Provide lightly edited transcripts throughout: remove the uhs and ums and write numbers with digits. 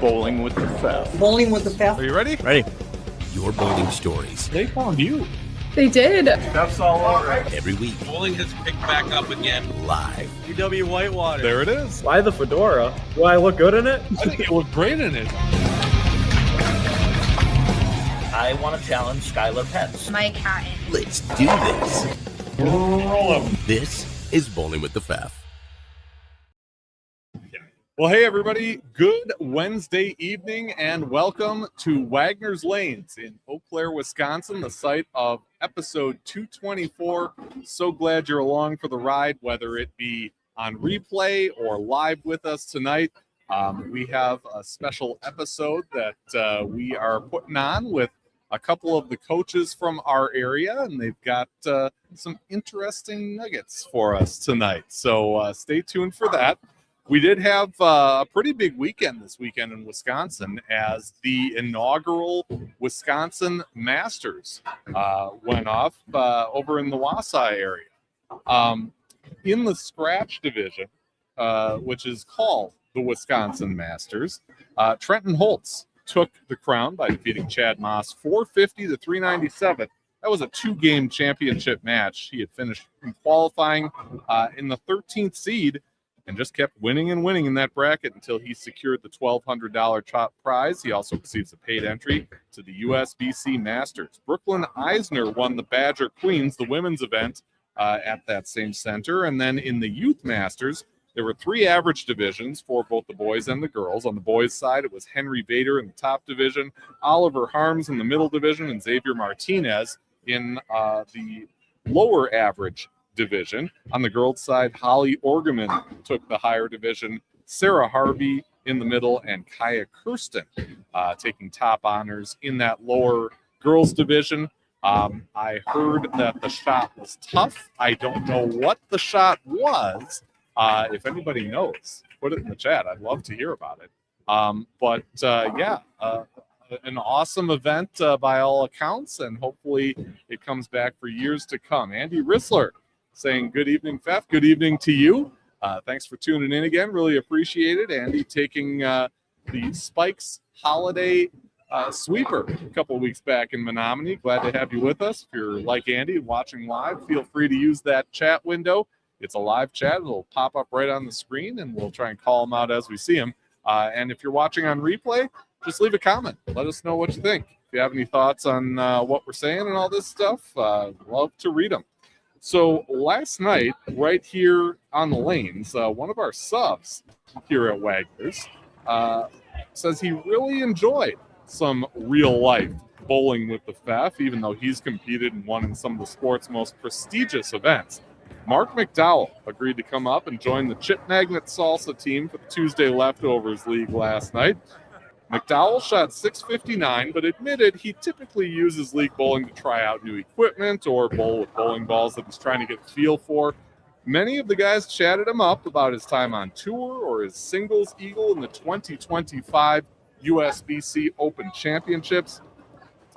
Bowling with the Fef. Bowling with the Fef. Are you ready? Ready. Your bowling stories. They found you. They did. Fef's all over it. Every week. Bowling has picked back up again. Live. UW Whitewater. There it is. Why the fedora? Do I look good in it? I think you look great in it. I want to challenge Skylar Pence. My cat. Let's do this. Roll 'em. This is Bowling with the Fef. Well, hey, everybody. Good Wednesday evening and welcome to Wagner's Lanes in Eau Claire, Wisconsin, the site of episode 224. So glad you're along for the ride, whether it be on replay or live with us tonight. We have a special episode that we are putting on with a couple of the coaches from our area, and they've got some interesting nuggets for us tonight. So stay tuned for that. We did have a pretty big weekend this weekend in Wisconsin as the inaugural Wisconsin Masters went off over in the Wausau area. In the scratch division, which is called the Wisconsin Masters, Trenton Holtz took the crown by defeating Chad Moss 450 to 397. That was a two-game championship match. He had finished in qualifying in the 13th seed and just kept winning and winning in that bracket until he secured the $1,200 top prize. He also receives a paid entry to the USBC Masters. Brooklyn Eisner won the Badger Queens, the women's event, at that same center. And then in the Youth Masters, there were three average divisions for both the boys and the girls. On the boys' side, it was Henry Vader in the top division, Oliver Harms in the middle division, and Xavier Martinez in the lower average division. On the girls' side, Holly Orgeman took the higher division, Sarah Harvey in the middle, and Kaya Kirsten taking top honors in that lower girls' division. I heard that the shot was tough. I don't know what the shot was. If anybody knows, put it in the chat. I'd love to hear about it. An awesome event by all accounts, and hopefully it comes back for years to come. Andy Rissler saying good evening, Fef. Good evening to you. Thanks for tuning in again. Really appreciate it. Andy taking the Spikes Holiday sweeper a couple of weeks back in Menominee. Glad to have you with us. If you're like Andy and watching live, feel free to use that chat window. It's a live chat. It'll pop up right on the screen, and we'll try and call them out as we see them. And if you're watching on replay, just leave a comment. Let us know what you think. If you have any thoughts on what we're saying and all this stuff, love to read them. So last night, right here on the lanes, one of our subs here at Wagner's says he really enjoyed some real-life bowling with the Fef, even though he's competed and won in some of the sport's most prestigious events. Mark McDowell agreed to come up and join the Chip Magnet Salsa team for the Tuesday Leftovers League last night. McDowell shot 659, but admitted he typically uses league bowling to try out new equipment or bowl with bowling balls that he's trying to get a feel for. Many of the guys chatted him up about his time on tour or his singles eagle in the 2025 USBC Open Championships.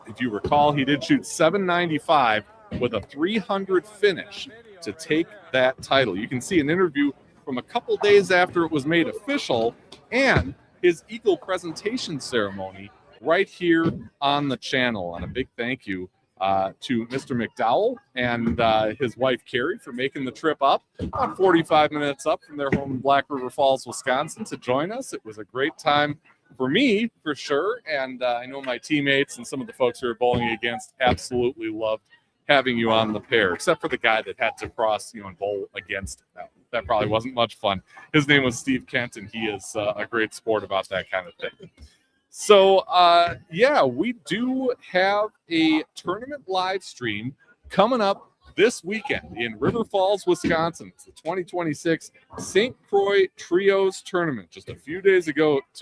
If you recall, he did shoot 795 with a 300 finish to take that title. You can see an interview from a couple days after it was made official and his Eagle presentation ceremony right here on the channel. And a big thank you to Mr. McDowell and his wife, Carrie, for making the trip up about 45 minutes up from their home in Black River Falls, Wisconsin to join us. It was a great time for me, for sure. And I know my teammates and some of the folks who are bowling against absolutely loved having you on the pair, except for the guy that had to cross, and bowl against it. That probably wasn't much fun. His name was Steve Kent, and he is a great sport about that kind of thing. So, we do have a tournament live stream coming up this weekend in River Falls, Wisconsin. It's the 2026 St. Croix Trios Tournament. Just a few days to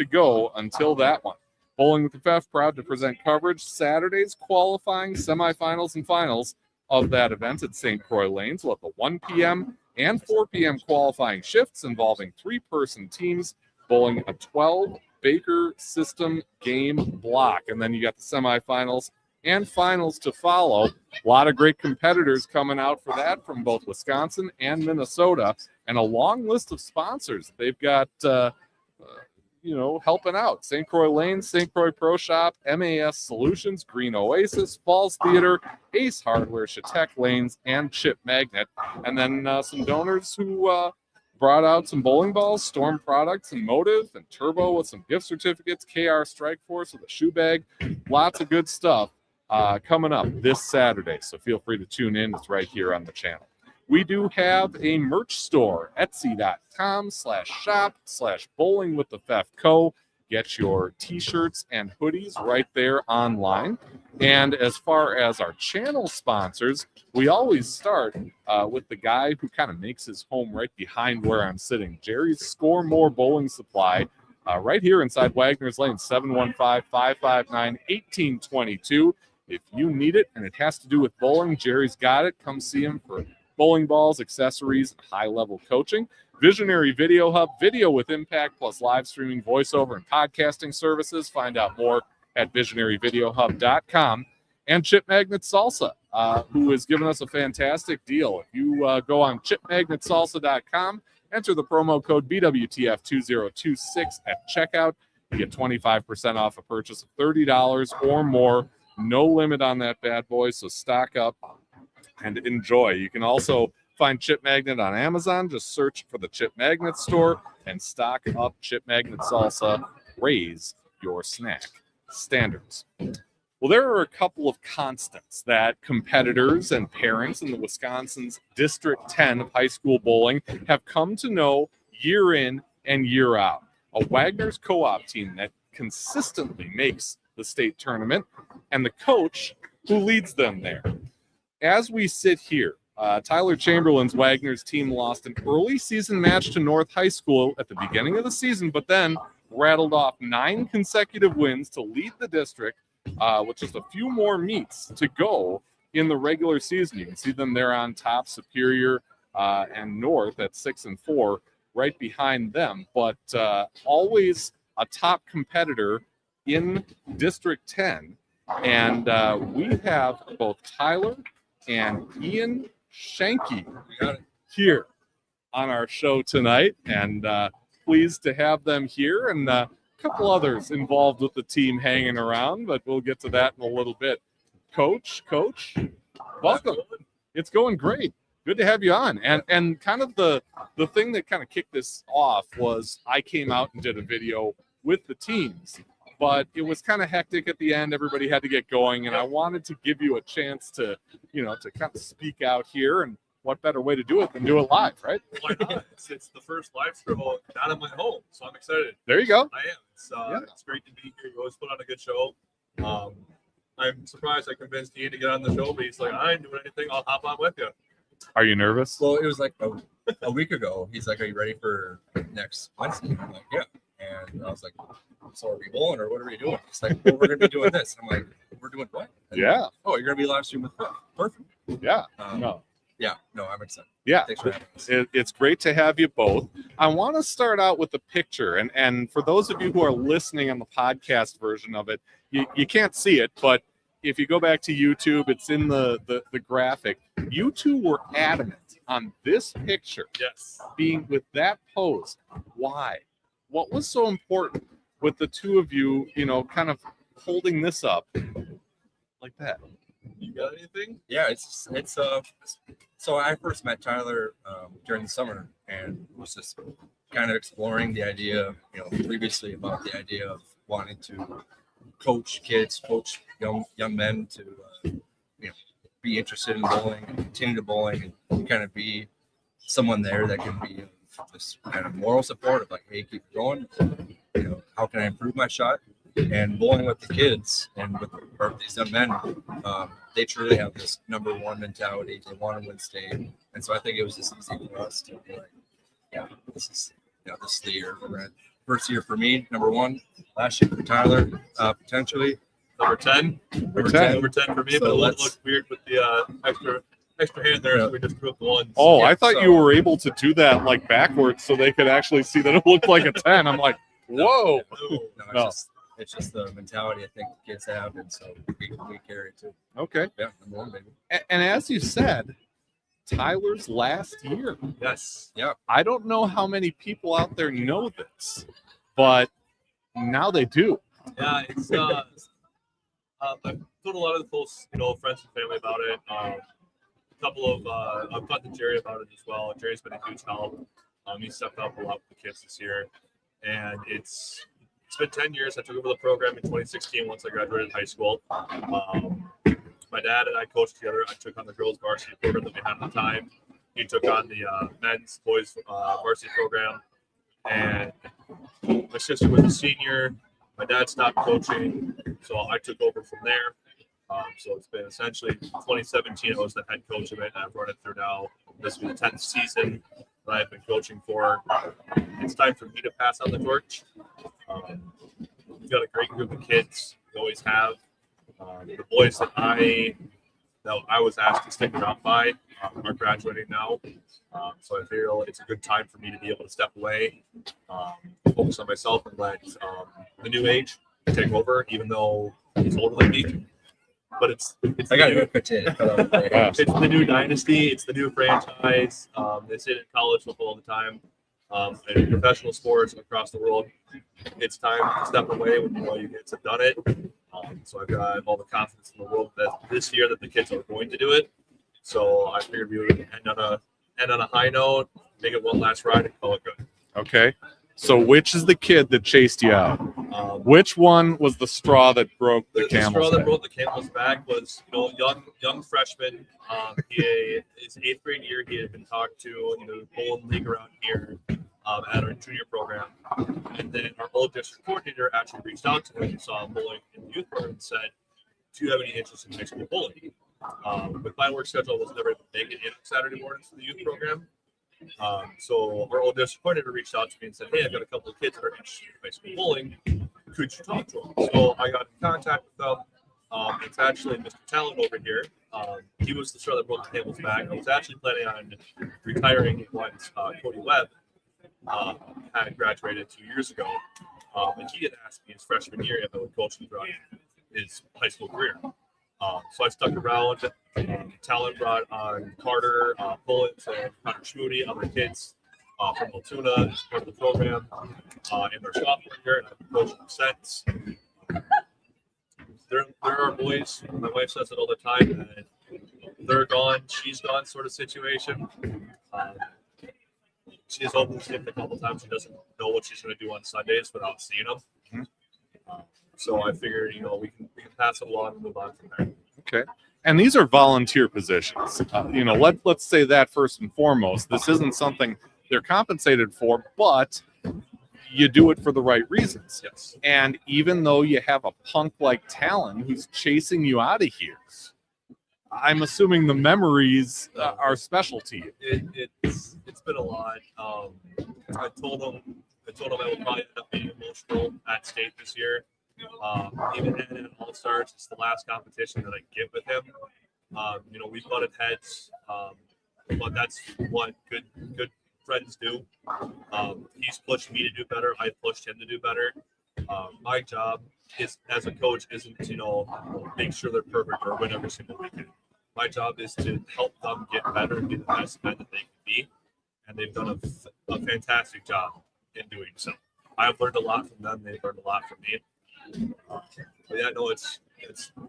go until that one. Bowling with the Fef proud to present coverage Saturday's qualifying semifinals and finals of that event at St. Croix Lanes. We'll have the 1 p.m. and 4 p.m. qualifying shifts involving three-person teams bowling a 12 Baker system game block. And then you got the semifinals and finals to follow. A lot of great competitors coming out for that from both Wisconsin and Minnesota, and a long list of sponsors. They've got helping out. St. Croix Lane, St. Croix Pro Shop, MAS Solutions, Green Oasis, Falls Theater, Ace Hardware, Chautauqua Lanes, and Chip Magnet. And then some donors who brought out some bowling balls, Storm Products, and Motive, and Turbo with some gift certificates, KR Strike Force with a shoe bag. Lots of good stuff coming up this Saturday. So feel free to tune in. It's right here on the channel. We do have a merch store, etsy.com/shop/bowlingwiththefefco. Get your t-shirts and hoodies right there online. And as far as our channel sponsors, we always start with the guy who kind of makes his home right behind where I'm sitting. Jerry's Score More Bowling Supply, right here inside Wagner's Lane, 715-559-1822. If you need it and it has to do with bowling, Jerry's got it. Come see him for bowling balls, accessories, and high-level coaching. Visionary Video Hub, video with impact, plus live streaming, voiceover, and podcasting services. Find out more at visionaryvideohub.com. And Chip Magnet Salsa, who has given us a fantastic deal. If you go on chipmagnetsalsa.com, enter the promo code BWTF2026 at checkout, you get 25% off a purchase of $30 or more. No limit on that bad boy, so stock up and enjoy. You can also find Chip Magnet on Amazon. Just search for the Chip Magnet store and stock up Chip Magnet Salsa. Raise your snack standards. Well, there are a couple of constants that competitors and parents in the Wisconsin's District 10 of high school bowling have come to know year in and year out. A Wagner's co-op team that consistently makes the state tournament, and the coach who leads them there. As we sit here, Tylor Chamberlain's Wagner's team lost an early season match to North High School at the beginning of the season, but then rattled off 9 consecutive wins to lead the district with just a few more meets to go in the regular season. You can see them there on top, Superior and North at 6 and 4, right behind them, but always a top competitor in District 10. And we have both Tylor and Ian Schoenke here on our show tonight, and pleased to have them here, and a couple others involved with the team hanging around, but we'll get to that in a little bit. Coach, welcome. It's going great. Good to have you on. And kind of the thing that kind of kicked this off was I came out and did a video with the teams, but it was kind of hectic at the end. Everybody had to get going, and I wanted to give you a chance to, to kind of speak out here, and what better way to do it than do it live, right? Why not? It's the first live stream out of my home, so I'm excited. There you go. I am. It's great to be here. You always put on a good show. I'm surprised I convinced Ian to get on the show, but he's like, I ain't doing anything. I'll hop on with you. Are you nervous? Well, it was like a week ago. He's like, are you ready for next Wednesday? I'm like, yeah. And I was like, so are we bowling or what are we doing? He's like, well, we're going to be doing this. I'm like, we're doing what? And Yeah. Oh, you're going to be live stream with Phil. Perfect. Yeah. Yeah. No, I'm excited. Yeah. Thanks for having us. It's great to have you both. I want to start out with the picture. And for those of you who are listening on the podcast version of it, you can't see it, but if you go back to YouTube, it's in the graphic. You two were adamant on this picture. Yes. Being with that pose. Why? What was so important with the two of you, kind of holding this up like that? You got anything? Yeah, it's so I first met Tylor during the summer and was just kind of exploring the idea, previously about the idea of wanting to coach kids, coach young men to be interested in bowling and continue to bowling and kind of be someone there that can be this kind of moral support of like, hey, keep it going. How can I improve my shot? And bowling with the kids and with these young men, they truly have this number one mentality. They want to win state, and so I think it was just easy for us to be like, yeah, this is the year we're at. First year for me, number one. Last year for Tylor, potentially Number 10. Number 10. Number 10 for me, So but it let's- looked weird with the extra hand there. So we just threw up the one. Oh, Yeah, I thought so- you were able to do that like backwards so they could actually see that it looked like a 10. I'm like, whoa. No. It's just the mentality I think the kids have, and so we carry it too. Okay. Yeah, number one, baby. And as you said, Tyler's last year. Yes. Yeah. I don't know how many people out there know this, but now they do. Yeah, it's I've told a lot of the close, friends and family about it. A couple of I've talked to Jerry about it as well. Jerry's been a huge help. He stepped up a lot with the kids this year, and it's been 10 years. I took over the program in 2016 once I graduated high school. My dad and I coached together. I took on the girls varsity program that we had at the time. He took on the men's boys varsity program, and my sister was a senior. My dad stopped coaching, so I took over from there. So it's been essentially 2017. I was the head coach of it, and I've run it through now. This will be the 10th season that I've been coaching for. It's time for me to pass on the torch. We've got a great group of kids. We always have. The boys that I was asked to stick around by are graduating now. So I feel it's a good time for me to be able to step away, focus on myself, and let the new age take over, even though he's older than me. But it's I got the it. it's the new dynasty. It's the new franchise. They say it in college football all the time, and in professional sports across the world. It's time to step away when you know you kids have done it. So I've got all the confidence in the world that this year that the kids are going to do it. So I figured we would end on a high note, make it one last ride, and call it good. Okay. So which is the kid that chased you out? Which one was the straw that broke the camel's straw that back? broke the camel's back was, young freshman. His 8th grade year, he had been talked to in the bowling league around here at our junior program. And then our old district coordinator actually reached out to him and saw him bowling in the youth program and said, "Do you have any interest in high school bowling?" With my work schedule, I was never able to make it in Saturday mornings for the youth program. So our old district coordinator reached out to me and said, "Hey, I've got a couple of kids that are interested in high school bowling. Could you talk to them?" So I got in contact with them. It's actually Mr. Talent over here. He was the straw that broke the camel's back. I was actually planning on retiring once Cody Webb had graduated 2 years ago. And he had asked me his freshman year if I would coach him throughout his high school career. So I stuck around. Talent brought on Carter Bullets and Connor Schmoody, other kids from Altoona as part of the program in their sophomore year, and I've been coaching them since. There are boys, my wife says it all the time, that they're gone, she's gone sort of situation. She has opened skipped a couple times. She doesn't know what she's going to do on Sundays without seeing them. So I figured, we can pass it along and move on from there. Okay. And these are volunteer positions. Let's say that first and foremost. This isn't something they're compensated for, but you do it for the right reasons. Yes. And even though you have a punk like Talon who's chasing you out of here, I'm assuming the memories are special to you. It's been a lot. I told him I will probably end up being emotional at state this year. Even in All Stars, it's the last competition that I get with him. We butted heads, but that's what good friends do. He's pushed me to do better. I pushed him to do better. My job is as a coach isn't make sure they're perfect or win every single weekend. My job is to help them get better and be the best men that they can be, and they've done a fantastic job in doing so. I've learned a lot from them. They've learned a lot from me. But yeah, no, it's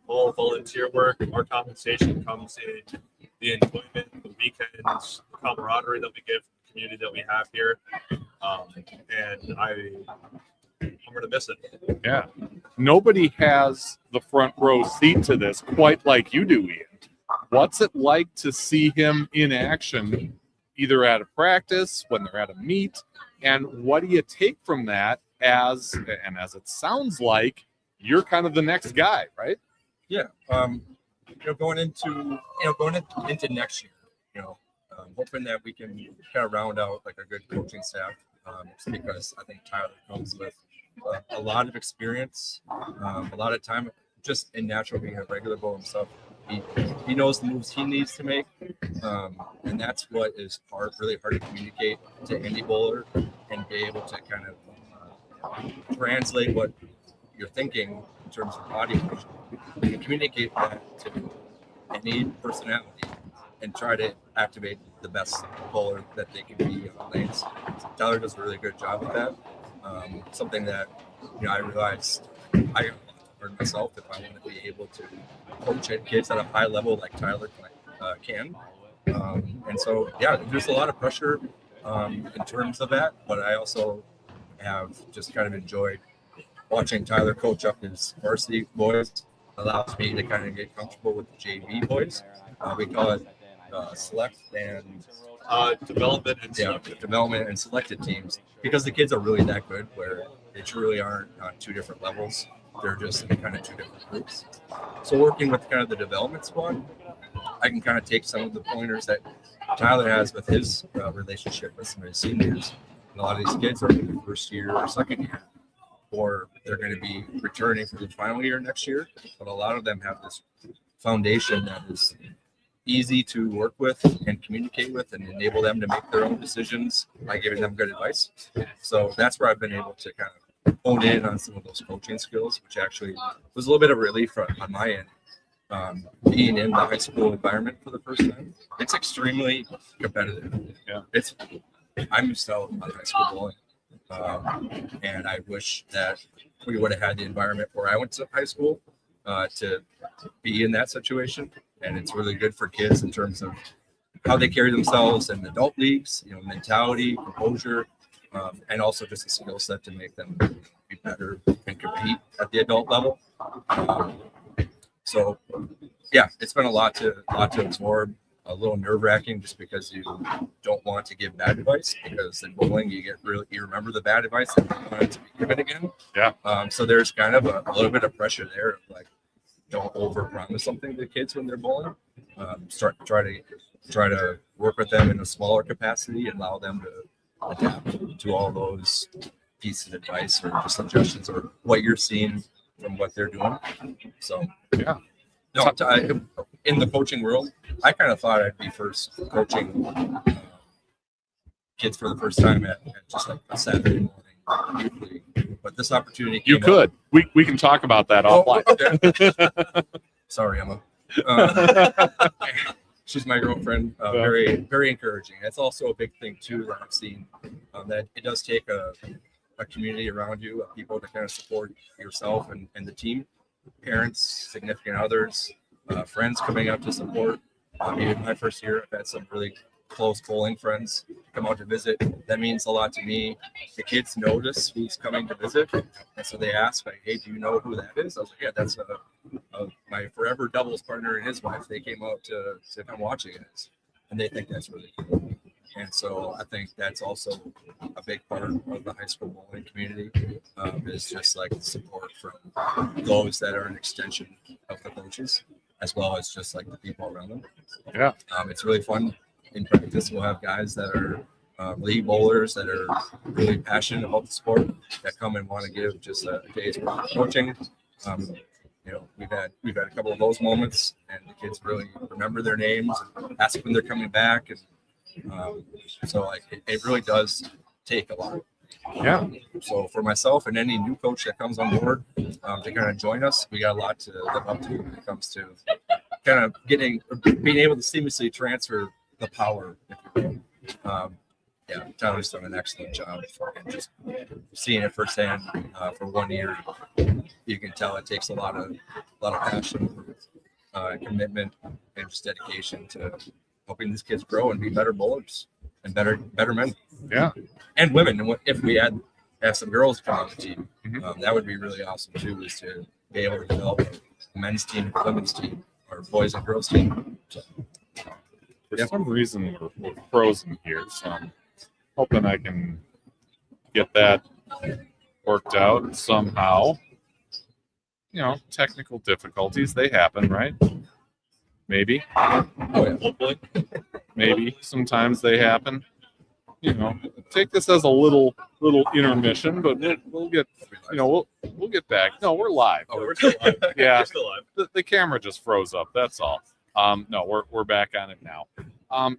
all volunteer work. Our compensation comes in the enjoyment, the weekends, the camaraderie that we give the community that we have here, and I'm gonna miss it. Yeah. Nobody has the front row seat to this quite like you do, Ian. What's it like to see him in action, either at a practice, when they're at a meet, and what do you take from that as it sounds like you're kind of the next guy, right? Yeah. Going into next year, hoping that we can kind of round out like a good coaching staff, because I think Tyler comes with a lot of experience, a lot of time, just in natural being a regular bowler himself. He knows the moves he needs to make, and that's what is really hard to communicate to any bowler and be able to kind of translate what you're thinking in terms of body motion. You can communicate that to any personality and try to activate the best bowler that they can be on lanes. Tyler does a really good job with that. Something that I realized I got a lot to learn myself if I want to be able to coach at kids at a high level like Tyler can. And so, yeah, there's a lot of pressure in terms of that, but I also have just kind of enjoyed watching Tyler coach up his varsity boys. Allows me to kind of get comfortable with the JV boys. We call it select and Development and development and selected teams, because the kids are really that good where they truly aren't on two different levels. They're just in kind of two different groups. So working with kind of the development squad, I can kind of take some of the pointers that Tyler has with his relationship with some of his seniors. And a lot of these kids are in the first year or second year, or they're going to be returning for the final year next year. But a lot of them have this foundation that is easy to work with and communicate with and enable them to make their own decisions by giving them good advice. So that's where I've been able to kind of hone in on some of those coaching skills, which actually was a little bit of relief on my end. Being in the high school environment for the first time, it's extremely competitive. Yeah, I'm used to high school bowling, and I wish that we would have had the environment where I went to high school to be in that situation. And it's really good for kids in terms of how they carry themselves in adult leagues, mentality, composure, and also just a skill set to make them be better and compete at the adult level. So, yeah, it's been a lot to absorb. A little nerve wracking just because you don't want to give bad advice, because in bowling you remember the bad advice and you want it to be given again. Yeah. So there's kind of a little bit of pressure there of like, don't overpromise something to kids when they're bowling. Try to work with them in a smaller capacity and allow them to adapt to all those pieces of advice or just suggestions or what you're seeing from what they're doing. So yeah. No, in the coaching world, I kind of thought I'd be first coaching kids for the first time at just like a Saturday morning youth league. But this opportunity came up. We can talk about that offline. Okay. Sorry, Emma. She's my girlfriend. Very, very encouraging. That's also a big thing too that I've seen. That it does take a community around you of people to kind of support yourself and the team. Parents, significant others, friends coming out to support. Even my first year, I've had some really close bowling friends come out to visit. That means a lot to me. The kids notice who's coming to visit, and so they ask, like, "Hey, do you know who that is?" I was like, "Yeah, that's my forever doubles partner and his wife. They came out to come watching it, and they think that's really cool." And so I think that's also a big part of the high school bowling community, is just like support from those that are an extension of the coaches, as well as just like the people around them. Yeah. It's really fun. In practice, we'll have guys that are league bowlers that are really passionate about the sport that come and want to give just a day's worth of coaching. We've had a couple of those moments, and the kids really remember their names and ask when they're coming back, and so like it really does take a lot. Yeah. So for myself and any new coach that comes on board to kind of join us, we got a lot to live up to when it comes to kind of being able to seamlessly transfer the power, if you will. Tyler's done an excellent job, and just seeing it firsthand for 1 year, you can tell it takes a lot of passion, commitment, and just dedication to helping these kids grow and be better bowlers and better men. Yeah. And women. And if we have some girls come on the team, that would be really awesome too, is to be able to develop a men's team, a women's team, or boys and girls team. So, for some reason, we're frozen here, so I'm hoping I can get that worked out somehow. Technical difficulties, they happen, right? Maybe. Hopefully. Maybe sometimes they happen. Take this as a little intermission, but we'll get we'll get back. No, we're live. Oh, we're still live. Yeah, We're still live. The camera just froze up. That's all. No, we're back on it now.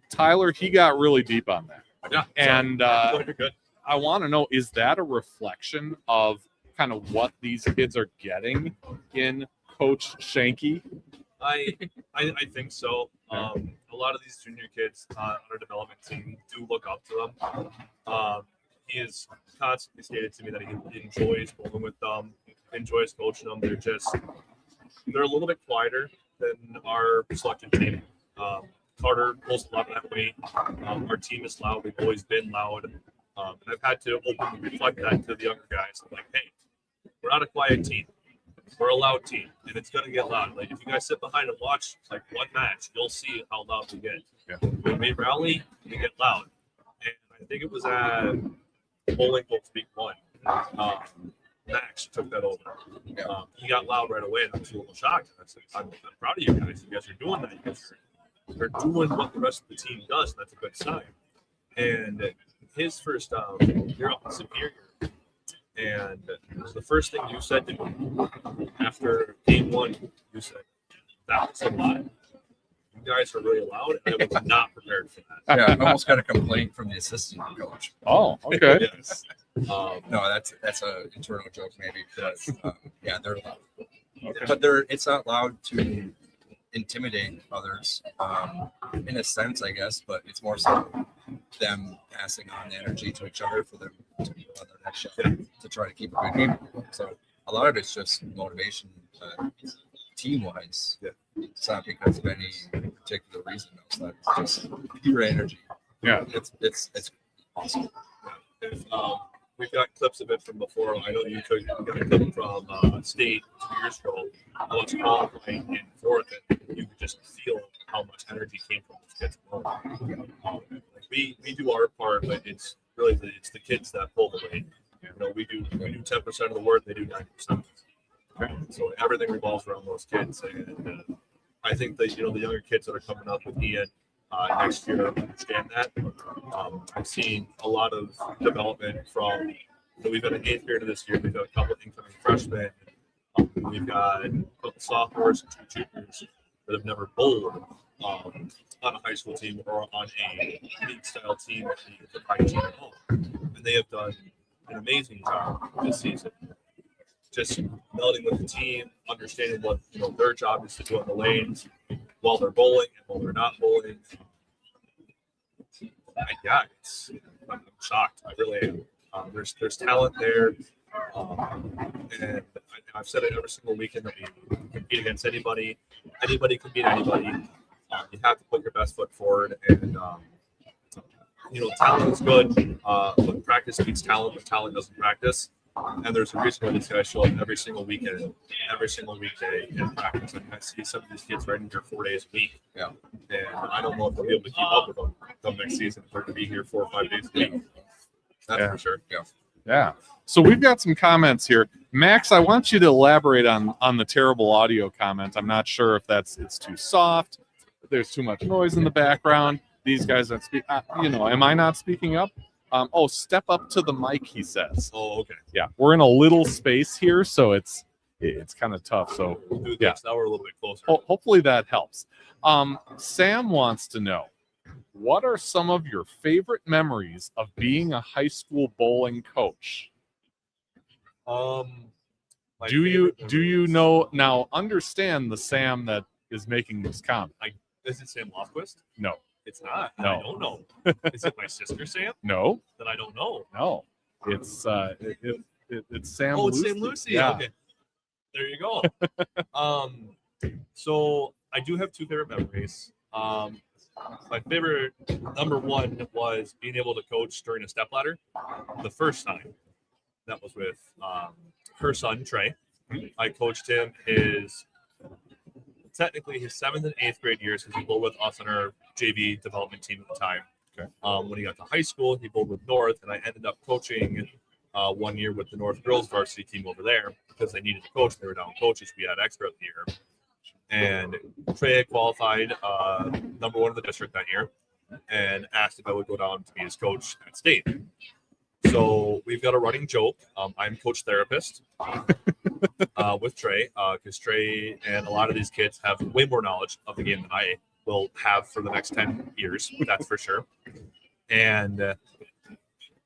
Tyler, he got really deep on that. Yeah, and you're good. I want to know, is that a reflection of kind of what these kids are getting in Coach Schoenke? I think so. A lot of these junior kids on our development team do look up to them. he has constantly stated to me that he enjoys bowling with them, enjoys coaching them. They're a little bit quieter than our selected team. Carter pulls a lot of that weight. Our team is loud. We've always been loud. And I've had to openly reflect that to the younger guys. I'm like, hey, we're not a quiet team. We're a loud team, and it's going to get loud. Like, if you guys sit behind and watch, like, one match, you'll see how loud we get. Yeah. When we rally, we get loud. And I think it was at Bowling Folks Week 1. Max took that over. He got loud right away, and I was a little shocked. I said, I'm proud of you guys. You guys are doing that. You guys are doing what the rest of the team does, and that's a good sign. And his first year up in Superior, and the first thing you said to me after game 1, you said, that was a lot. You guys are really loud, and I was not prepared for that. Yeah, I almost got a complaint from the assistant coach. Oh, okay. Yes. No, that's an internal joke maybe. But, yeah, they're loud. Okay. But it's not loud to intimidate others, in a sense, I guess. But it's more so them passing on the energy to each other for them to go on their next shot to try to keep a good game. So a lot of it's just motivation, team-wise. Yeah. It's not because of any particular reason. It's just pure energy. Yeah. It's awesome. If, we've got clips of it from before. I know you got a clip from state 2 years ago. I was qualifying in 4th, and you could just feel how much energy came from those kids. We do our part, but it's really the kids that pull the weight. You know, we do 10% of the work, they do 90%. So everything revolves around those kids, and I think that the younger kids that are coming up with Ian next year understand that. I've seen a lot of development from. We've got an 8th grader this year. We've got a couple of incoming freshmen. We've got a couple sophomores and 2 juniors that have never bowled on a high school team or on a league-style team at the high team at home, and they have done an amazing job this season. Just melding with the team, understanding what their job is to do on the lanes while they're bowling and while they're not bowling. I'm shocked. I really am. There's talent there, and I've said it every single weekend that we compete against anybody. Anybody can beat anybody. You have to put your best foot forward, and talent is good, but practice beats talent. But talent doesn't practice. And there's a reason why these guys show up every single weekend, every single weekday in practice. And I see some of these kids right in here 4 days a week. Yeah. And I don't know if they'll be able to keep up with them next season if they're going to be here 4 or 5 days a week. That's for sure. Yeah. Yeah. So we've got some comments here. Max, I want you to elaborate on the terrible audio comment. I'm not sure if it's too soft. There's too much noise in the background. These guys don't speak. Am I not speaking up? Step up to the mic, he says. Oh, okay. Yeah, we're in a little space here, so it's kind of tough. So We'll do yeah, now we're a little bit closer. hopefully that helps. Sam wants to know, what are some of your favorite memories of being a high school bowling coach? Do you know now? Understand the Sam that is making this comment. Is it Sam Lofquist? No. It's not. No. I don't know. Is it my sister Sam? No. Then I don't know. No. It's it's Sam. Oh, it's Lucy. Sam Lucy. Yeah. Okay. There you go. So I do have 2 favorite memories. My favorite number 1 was being able to coach during a stepladder. The first time, that was with her son Trey. I coached him technically his 7th and 8th grade years, because he bowled with us on our JV development team at the time. Okay. When he got to high school, he bowled with North, and I ended up coaching 1 year with the North girls varsity team over there because they needed a coach. They were down coaches. We had expert the year. And Trey had qualified number 1 in the district that year and asked if I would go down to be his coach at state. So we've got a running joke. I'm coach therapist with Trey, because Trey and a lot of these kids have way more knowledge of the game than I will have for the next 10 years. That's for sure. And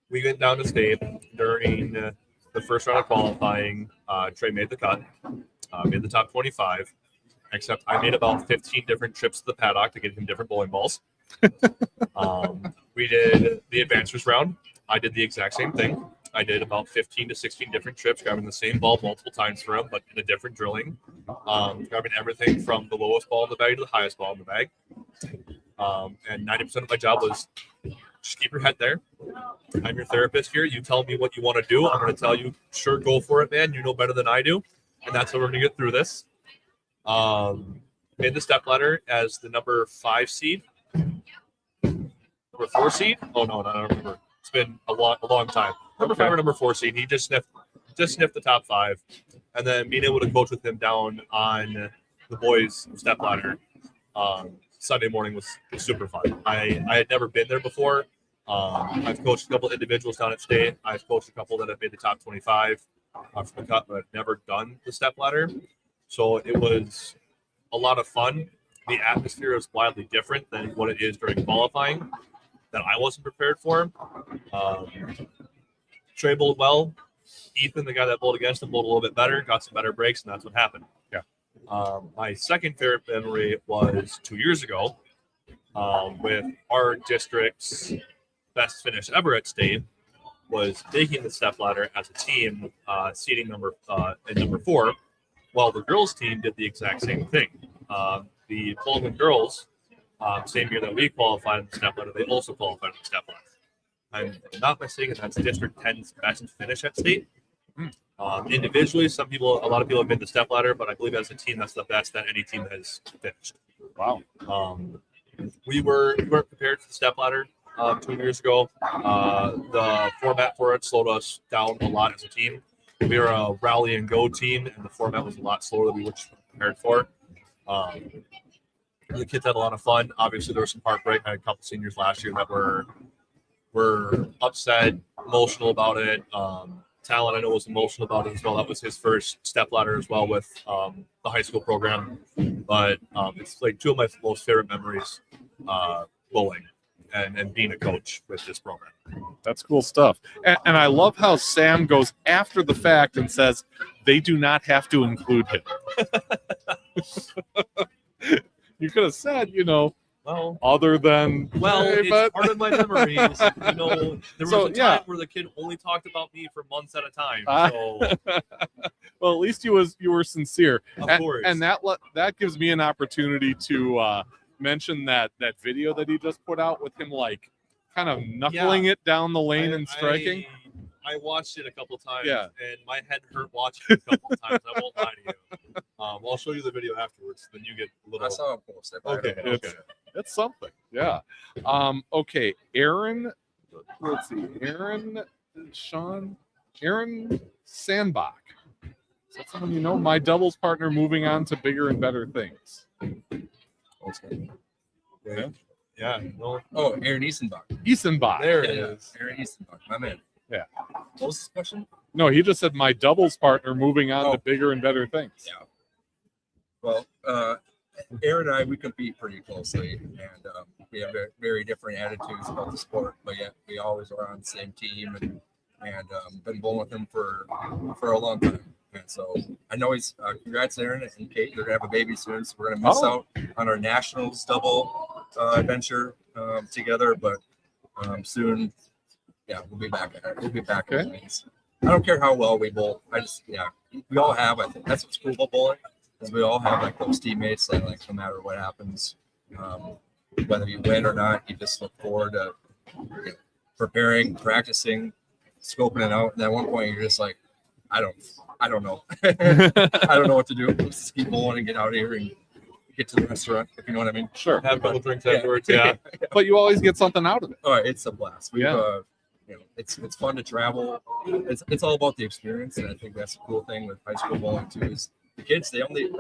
we went down to state during the first round of qualifying. Trey made the cut, made the top 25, except I made about 15 different trips to the paddock to get him different bowling balls. We did the advancers round. I did the exact same thing. I did about 15 to 16 different trips, grabbing the same ball multiple times for him, but in a different drilling. Grabbing everything from the lowest ball in the bag to the highest ball in the bag. And 90% of my job was just keep your head there. I'm your therapist here. You tell me what you want to do. I'm going to tell you, sure, go for it, man. You know better than I do. And that's how we're going to get through this. Made the stepladder as the number 5 seed. Number 4 seed? Oh, no, I don't remember. It's been a long time. Number 5 or number 4 seed. He just sniffed the top 5. And then being able to coach with him down on the boys' stepladder Sunday morning was super fun. I had never been there before. I've coached a couple of individuals down at state. I've coached a couple that have made the top 25 from the cut, but I've never done the stepladder. So it was a lot of fun. The atmosphere is wildly different than what it is during qualifying that I wasn't prepared for. Trey bowled well. Ethan, the guy that bowled against him, bowled a little bit better, got some better breaks, and that's what happened. Yeah. My second favorite memory was 2 years ago with our district's best finish ever at state was taking the stepladder as a team, seating number 4, while the girls team did the exact same thing. The Pullman girls, same year that we qualified in the stepladder, they also qualified in the stepladder. I'm not mistaken, that's District 10's best finish at state. Individually, a lot of people have been to stepladder, but I believe as a team, that's the best that any team has finished. Wow. We weren't prepared for the stepladder 2 years ago. The format for it slowed us down a lot as a team. We were a rally and go team, and the format was a lot slower than we were prepared for. The kids had a lot of fun. Obviously, there was some heartbreak. I had a couple seniors last year that were upset, emotional about it. Talon, I know, was emotional about it as well. That was his first stepladder as well with the high school program. But it's like 2 of my most favorite memories, bowling and being a coach with this program. That's cool stuff. And I love how Sam goes after the fact and says they do not have to include him. You could have said, Well, other than it's part of my memories. There was a time where the kid only talked about me for months at a time. So, well, at least you were sincere. Of course. And that gives me an opportunity to mention that video that he just put out with him, like kind of knuckling it down the lane and striking. I watched it a couple times, Yeah. and my head hurt watching it a couple times. I won't lie to you. I'll show you the video afterwards. Then you get a little. I saw him post it. Okay. It's something. Yeah. Okay. Aaron. Let's see. Aaron Sandbach. Is that someone you know? My doubles partner moving on to bigger and better things. Yeah. No. Oh, Aaron Easenbach. Easenbach. There it is. Aaron Easenbach, my man. Yeah. What was this question? No, he just said my doubles partner moving on to bigger and better things. Yeah. Well, Aaron and I, we compete pretty closely, and we have very, very different attitudes about the sport, but yet we always are on the same team, and been bowling with him for a long time. And so I know he's congrats, Aaron and Kate. They're gonna have a baby soon, so we're gonna miss out on our nationals double adventure together, but soon, yeah, we'll be back at it. We'll be back. Okay. I don't care how well we bowl. We all have. I think that's what's cool about bowling. Is we all have like those teammates that like no matter what happens, whether you win or not, you just look forward to preparing, practicing, scoping it out. And at one point you're just like, I don't know. I don't know what to do. Let's just keep bowling and get out of here and get to the restaurant, if you know what I mean. Sure. Have a couple drinks afterwards. Yeah. But you always get something out of it. Oh, it's a blast. Yeah. It's fun to travel. It's all about the experience, and I think that's the cool thing with high school bowling too. Is the kids, they only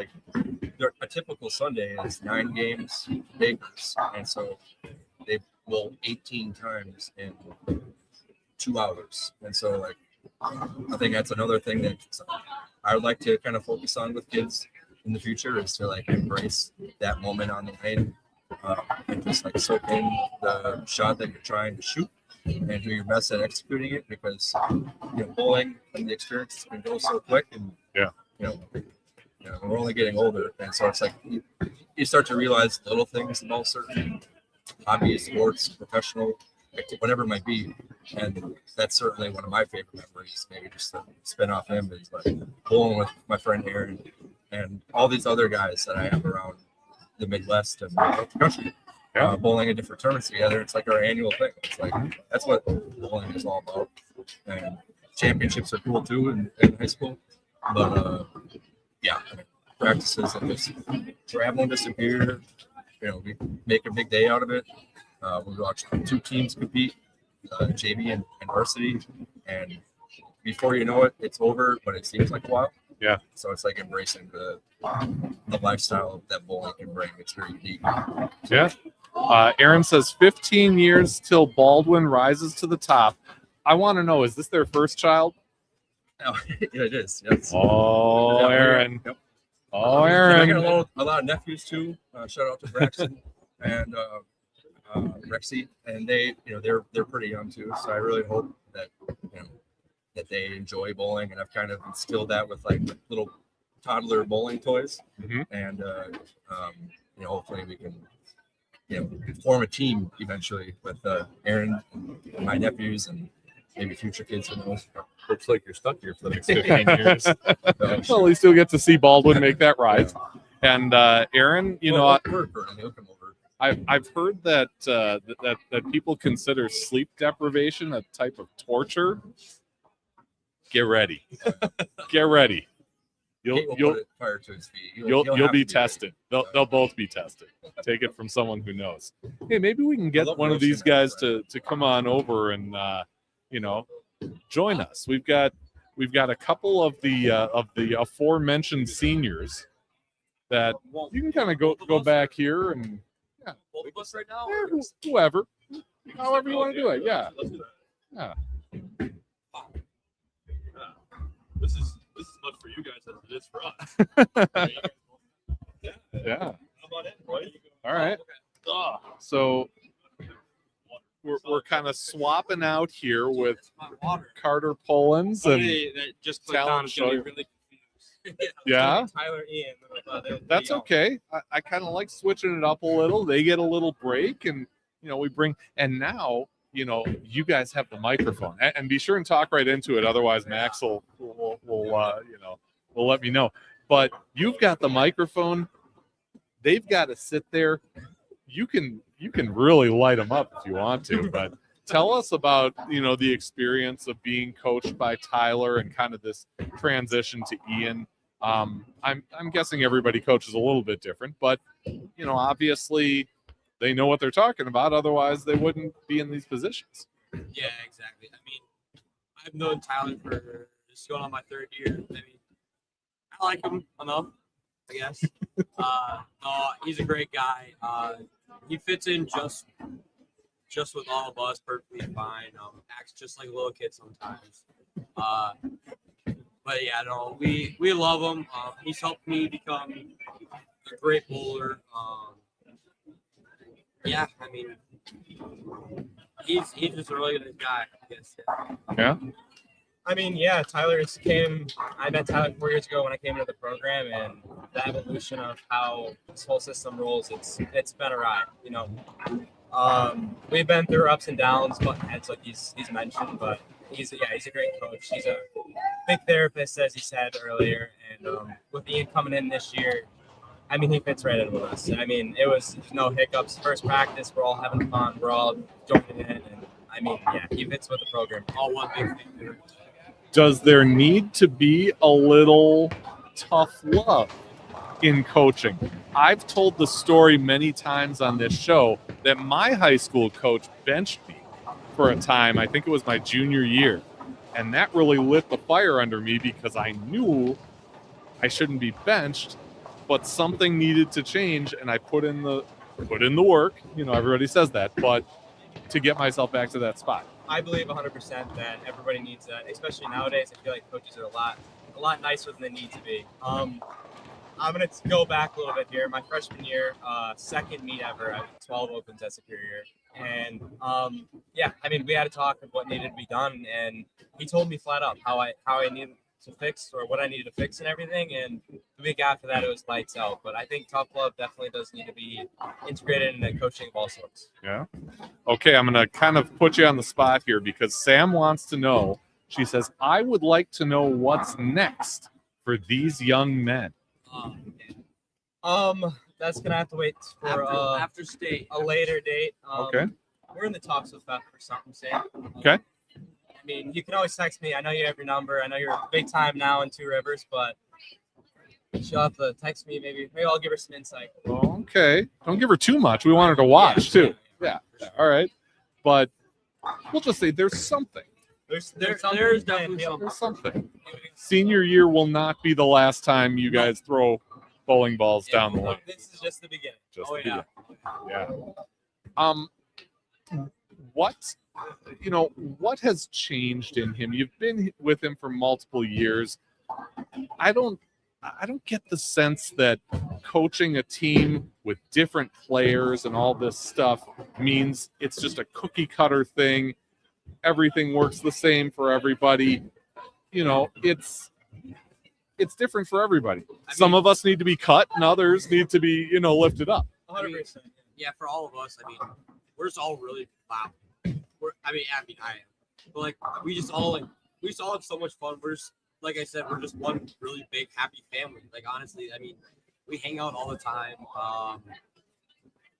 a typical Sunday is 9 games, acres, and so they bowl 18 times in 2 hours. And so I think that's another thing that I would like to kind of focus on with kids in the future is to embrace that moment on the lane and just soak in the shot that you're trying to shoot and do your best at executing it, because bowling and the experience can go so quick, and we're only getting older, and so it's you start to realize little things about certain hobby, sports, professional, whatever it might be, And that's certainly one of my favorite memories. Maybe just to spin off him is like bowling with my friend Aaron and all these other guys that I have around the Midwest and the country. Bowling in different tournaments together. It's like our annual thing. It's like that's what bowling is all about. And championships are cool too in high school. But yeah, practices and just traveling to Superior. We make a big day out of it. We watch 2 teams compete, JV and varsity, and before you know it, it's over. But it seems like a while. Yeah. So it's like embracing the lifestyle that bowling can bring. It's very unique. Yeah. Aaron says 15 years till Baldwin rises to the top. I want to know, is this their first child? Oh, yeah, it is. Yes. Oh, Aaron. Yep. Oh, I Aaron. got a lot of nephews too. Shout out to Braxton and Rexy, and they're pretty young too. So I really hope that that they enjoy bowling, and I've kind of instilled that with like little toddler bowling toys, and hopefully we can form a team eventually with Aaron and my nephews and maybe future kids. Who knows? Looks like you're stuck here for the next 15 years. Well, at least you'll get to see Baldwin make that rise. And Aaron, I've heard that that people consider sleep deprivation a type of torture. Get ready. Get ready. You'll put fire to his feet. You'll be tested. They'll both be tested. Take it from someone who knows. Hey, maybe we can get one of these guys to come on over and join us. We've got a couple of the aforementioned seniors that you can kind of go back here and Both of us right now? whoever, however you want to do it. Yeah. Yeah. This is as much for you guys as it is for us. Yeah. How about it, Roy? All right. So we're kind of swapping out here with Carter Pollins and just Talon Scheuer. really Yeah. Tyler Ian. That's okay. I kind of like switching it up a little. They get a little break, and we bring. And now you guys have the microphone, and be sure and talk right into it. Otherwise, Max will let me know. But you've got the microphone. They've got to sit there. You can really light them up if you want to. But tell us about the experience of being coached by Tyler and kind of this transition to Ian. I'm guessing everybody coaches a little bit different, but obviously they know what they're talking about. Otherwise, they wouldn't be in these positions. Yeah, exactly. I mean, I've known Tyler for just going on my 3rd year. I mean, I like him enough, I guess. No, he's a great guy. He fits in just with all of us perfectly fine. Acts just like a little kid sometimes. But yeah, no, we love him. He's helped me become a great bowler. Yeah, I mean, he's just a really good guy, I guess. Yeah. I mean, yeah, I met Tyler 4 years ago when I came into the program, and the evolution of how this whole system rolls, it's been a ride, We've been through ups and downs, but heads like he's mentioned, but he's a great coach. He's a big therapist, as he said earlier, and with Ian coming in this year, I mean, he fits right in with us. I mean, it was no hiccups. First practice, we're all having fun. We're all joining in, and I mean, yeah, he fits with the program. All one big thing. Does there need to be a little tough love in coaching? I've told the story many times on this show that my high school coach benched me for a time. I think it was my junior year. And that really lit the fire under me because I knew I shouldn't be benched, but something needed to change, and I put in the work. Everybody says that, but to get myself back to that spot. I believe 100% that everybody needs that, especially nowadays. I feel like coaches are a lot nicer than they need to be. I'm going to go back a little bit here. My freshman year, second meet ever, I had 12 opens at Superior. And yeah, I mean, we had a talk of what needed to be done, and he told me flat out how I needed to fix or what I needed to fix and everything. And the week after that, it was lights out. But I think Tough Love definitely does need to be integrated into coaching of all sorts. Yeah. Okay, I'm going to kind of put you on the spot here because Sam wants to know. She says, I would like to know what's next for these young men. That's gonna have to wait for After state. a later date. Okay. We're in the talks with Beth for something, Sam. Okay. I mean, you can always text me. I know you have your number. I know you're big time now in Two Rivers, but she'll have to text me. Maybe I'll give her some insight. Okay. Don't give her too much. We want her to watch, too. Yeah. All right. But we'll just say there's something. There's definitely something. There's something. Senior year will not be the last time you guys throw bowling balls down the line. This is just the beginning. Just Oh the yeah. beginning. Yeah. What has changed in him? You've been with him for multiple years. I don't get the sense that coaching a team with different players and all this stuff means it's just a cookie cutter thing. Everything works the same for everybody. It's different for everybody. Some of us need to be cut and others need to be, lifted up. 100%. Yeah, for all of us, we're just all really loud. I am. But we just all have so much fun. We're just, like I said, we're just one really big happy family. Honestly, we hang out all the time.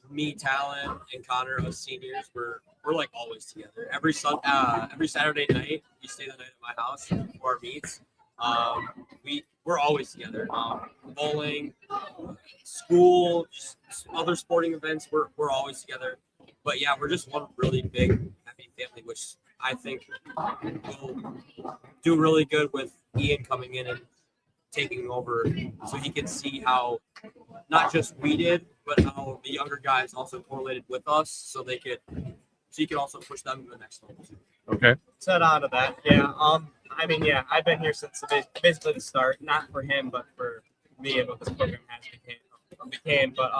Me, Talon, and Connor, us seniors, we're always together. Every Saturday night, we stay the night at my house for our meets. We're always together. Bowling, school, just other sporting events, we're always together. But yeah, we're just one really big happy family, which I think will do really good with Ian coming in and taking over, so he can see how not just we did, but how the younger guys also correlated with us, so he can also push them to the next level. Okay. Set on to that. Yeah. I've been here since basically the start, not for him, but for me and what this program has became. But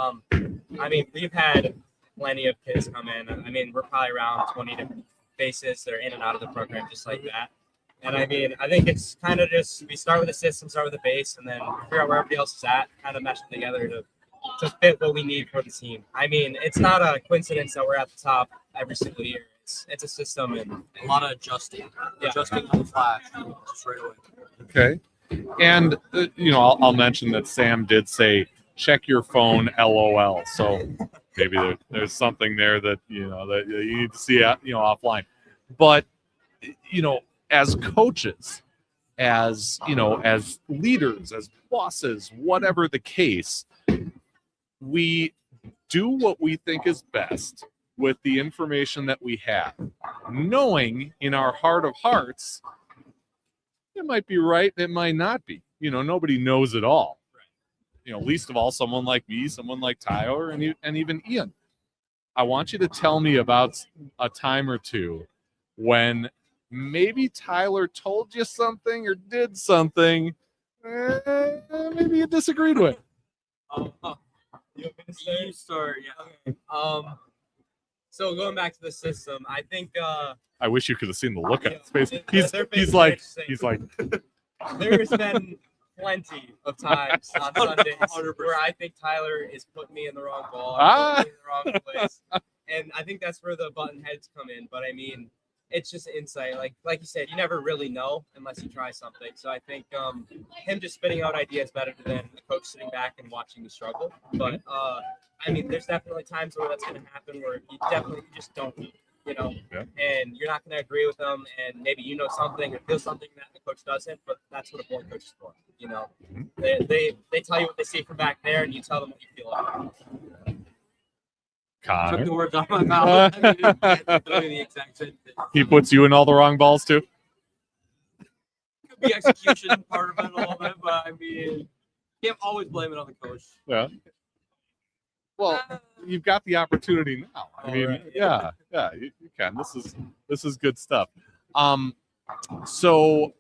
we've had plenty of kids come in. We're probably around 20 different faces that are in and out of the program just like that. And I think it's kind of just, we start with the system, start with the base, and then figure out where everybody else is at, kind of mesh them together to fit what we need for the team. It's not a coincidence that we're at the top every single year. It's a system and A lot of adjusting on the fly, just right away. Okay. And, I'll mention that Sam did say, check your phone, LOL. So maybe there's something there that, that you need to see, offline. But, as coaches, as leaders, as bosses, whatever the case, we do what we think is best with the information that we have, knowing in our heart of hearts, it might be right, it might not be. Nobody knows it all. Least of all someone like me, someone like Tyler, and even Ian. I want you to tell me about a time or two when maybe Tyler told you something or did something maybe you disagreed with. You want me to start? You start, yeah. Okay. So going back to the system, I think I wish you could have seen the look on his face. Their He's faces like, are interesting. he's like, There's been plenty of times on Sundays 100%. where I think Tyler is putting me in the wrong ball, putting me in the wrong place, and I think that's where the button heads come in. But it's just insight. Like you said, you never really know unless you try something. So I think him just spitting out ideas better than the coach sitting back and watching me struggle. But there's definitely times where that's going to happen where you just don't know. Yeah. And you're not going to agree with them, and maybe something or feel something that the coach doesn't, but that's what a bowling coach is for. They tell you what they see from back there, and you tell them what you feel about it. Connor. Took the words out of my mouth. It's literally the exact same thing. He puts you in all the wrong balls too. Could be execution part of it a little bit, but can't always blame it on the coach. Yeah. Well, you've got the opportunity now. Right. Yeah, you can. This is good stuff. So,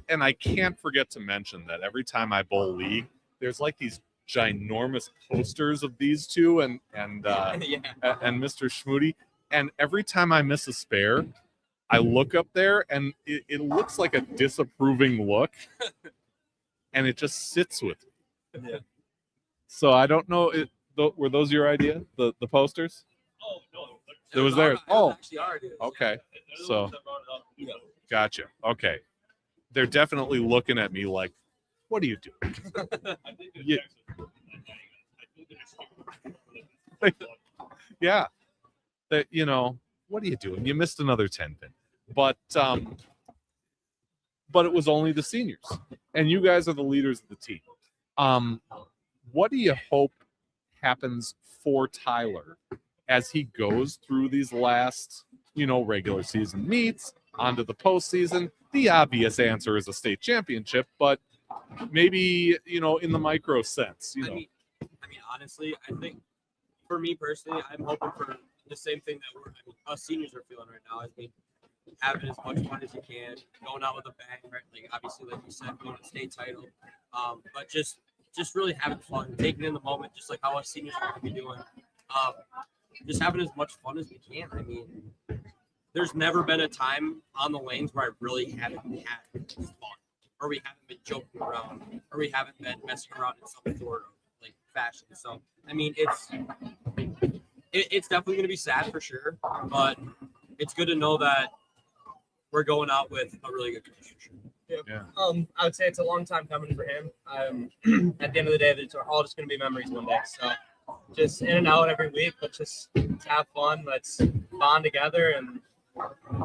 and I can't forget to mention that every time I bowl league, there's like these ginormous posters of these two and Mr. Schmoody, and every time I miss a spare, I look up there and it looks like a disapproving look, and it just sits with me. Yeah. So I don't know. Were those your idea? The posters? Oh no, It was theirs. Oh, actually our ideas. okay. So yeah. gotcha. Okay, they're definitely looking at me like, "What are you doing?" I think Yeah. Yeah, that what are you doing? You missed another 10 pin, but it was only the seniors, and you guys are the leaders of the team. What do you hope happens for Tyler as he goes through these last, regular season meets onto the postseason? The obvious answer is a state championship, but maybe in the micro sense, I mean, honestly, I think for me personally, I'm hoping for the same thing that us seniors are feeling right now. I mean, having as much fun as you can, going out with a bang, right? Like obviously, like you said, going to state title, but just really having fun, taking in the moment, just like how us seniors are going to be doing. Just having as much fun as we can. I mean, there's never been a time on the lanes where I really haven't had fun, or we haven't been joking around, or we haven't been messing around in some sort of like fashion. So I mean, it's definitely going to be sad for sure, but it's good to know that we're going out with a really good condition. Yeah. I would say it's a long time coming for him. At the end of the day, it's all just going to be memories one day. So just in and out every week, but just let's have fun. Let's bond together and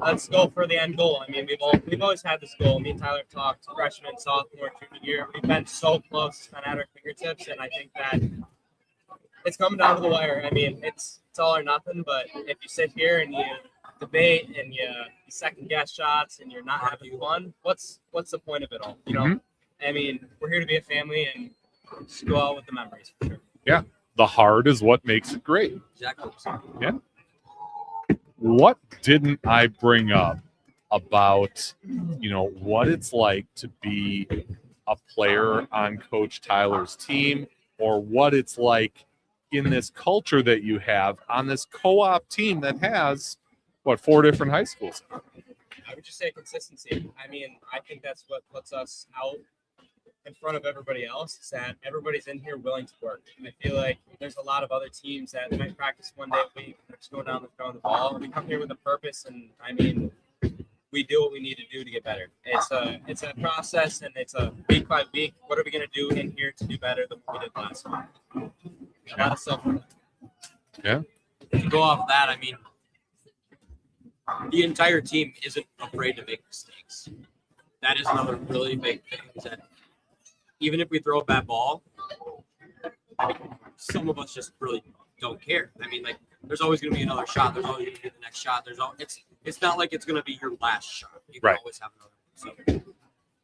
let's go for the end goal. I mean, we've always had this goal. Me and Tyler talked freshman, sophomore, junior year. We've been so close, it's been at our fingertips, and I think that it's coming down to the wire. I mean, it's all or nothing. But if you sit here and you debate and you second guess shots and you're not having fun, what's the point of it all? I mean, we're here to be a family and just go out with the memories for sure. Yeah, the hard is what makes it great. Exactly. Yeah. What didn't I bring up about, what it's like to be a player on Coach Tyler's team, or what it's like in this culture that you have on this co-op team that has, 4 different high schools? I would just say consistency. I mean, I think that's what puts us out in front of everybody else, is that everybody's in here willing to work. I feel like there's a lot of other teams that might practice one day a week, they're just going down and throwing the ball. We come here with a purpose, and I mean, we do what we need to do to get better. It's a process, and it's a week by week. What are we going to do in here to do better than what we did last week? A lot of stuff. Yeah. To go off that, I mean, the entire team isn't afraid to make mistakes. That is another really big thing, is that even if we throw a bad ball, I mean, some of us just really don't care. I mean, like, there's always going to be another shot. There's always going to be the next shot. It's not like it's going to be your last shot. You can always have another one.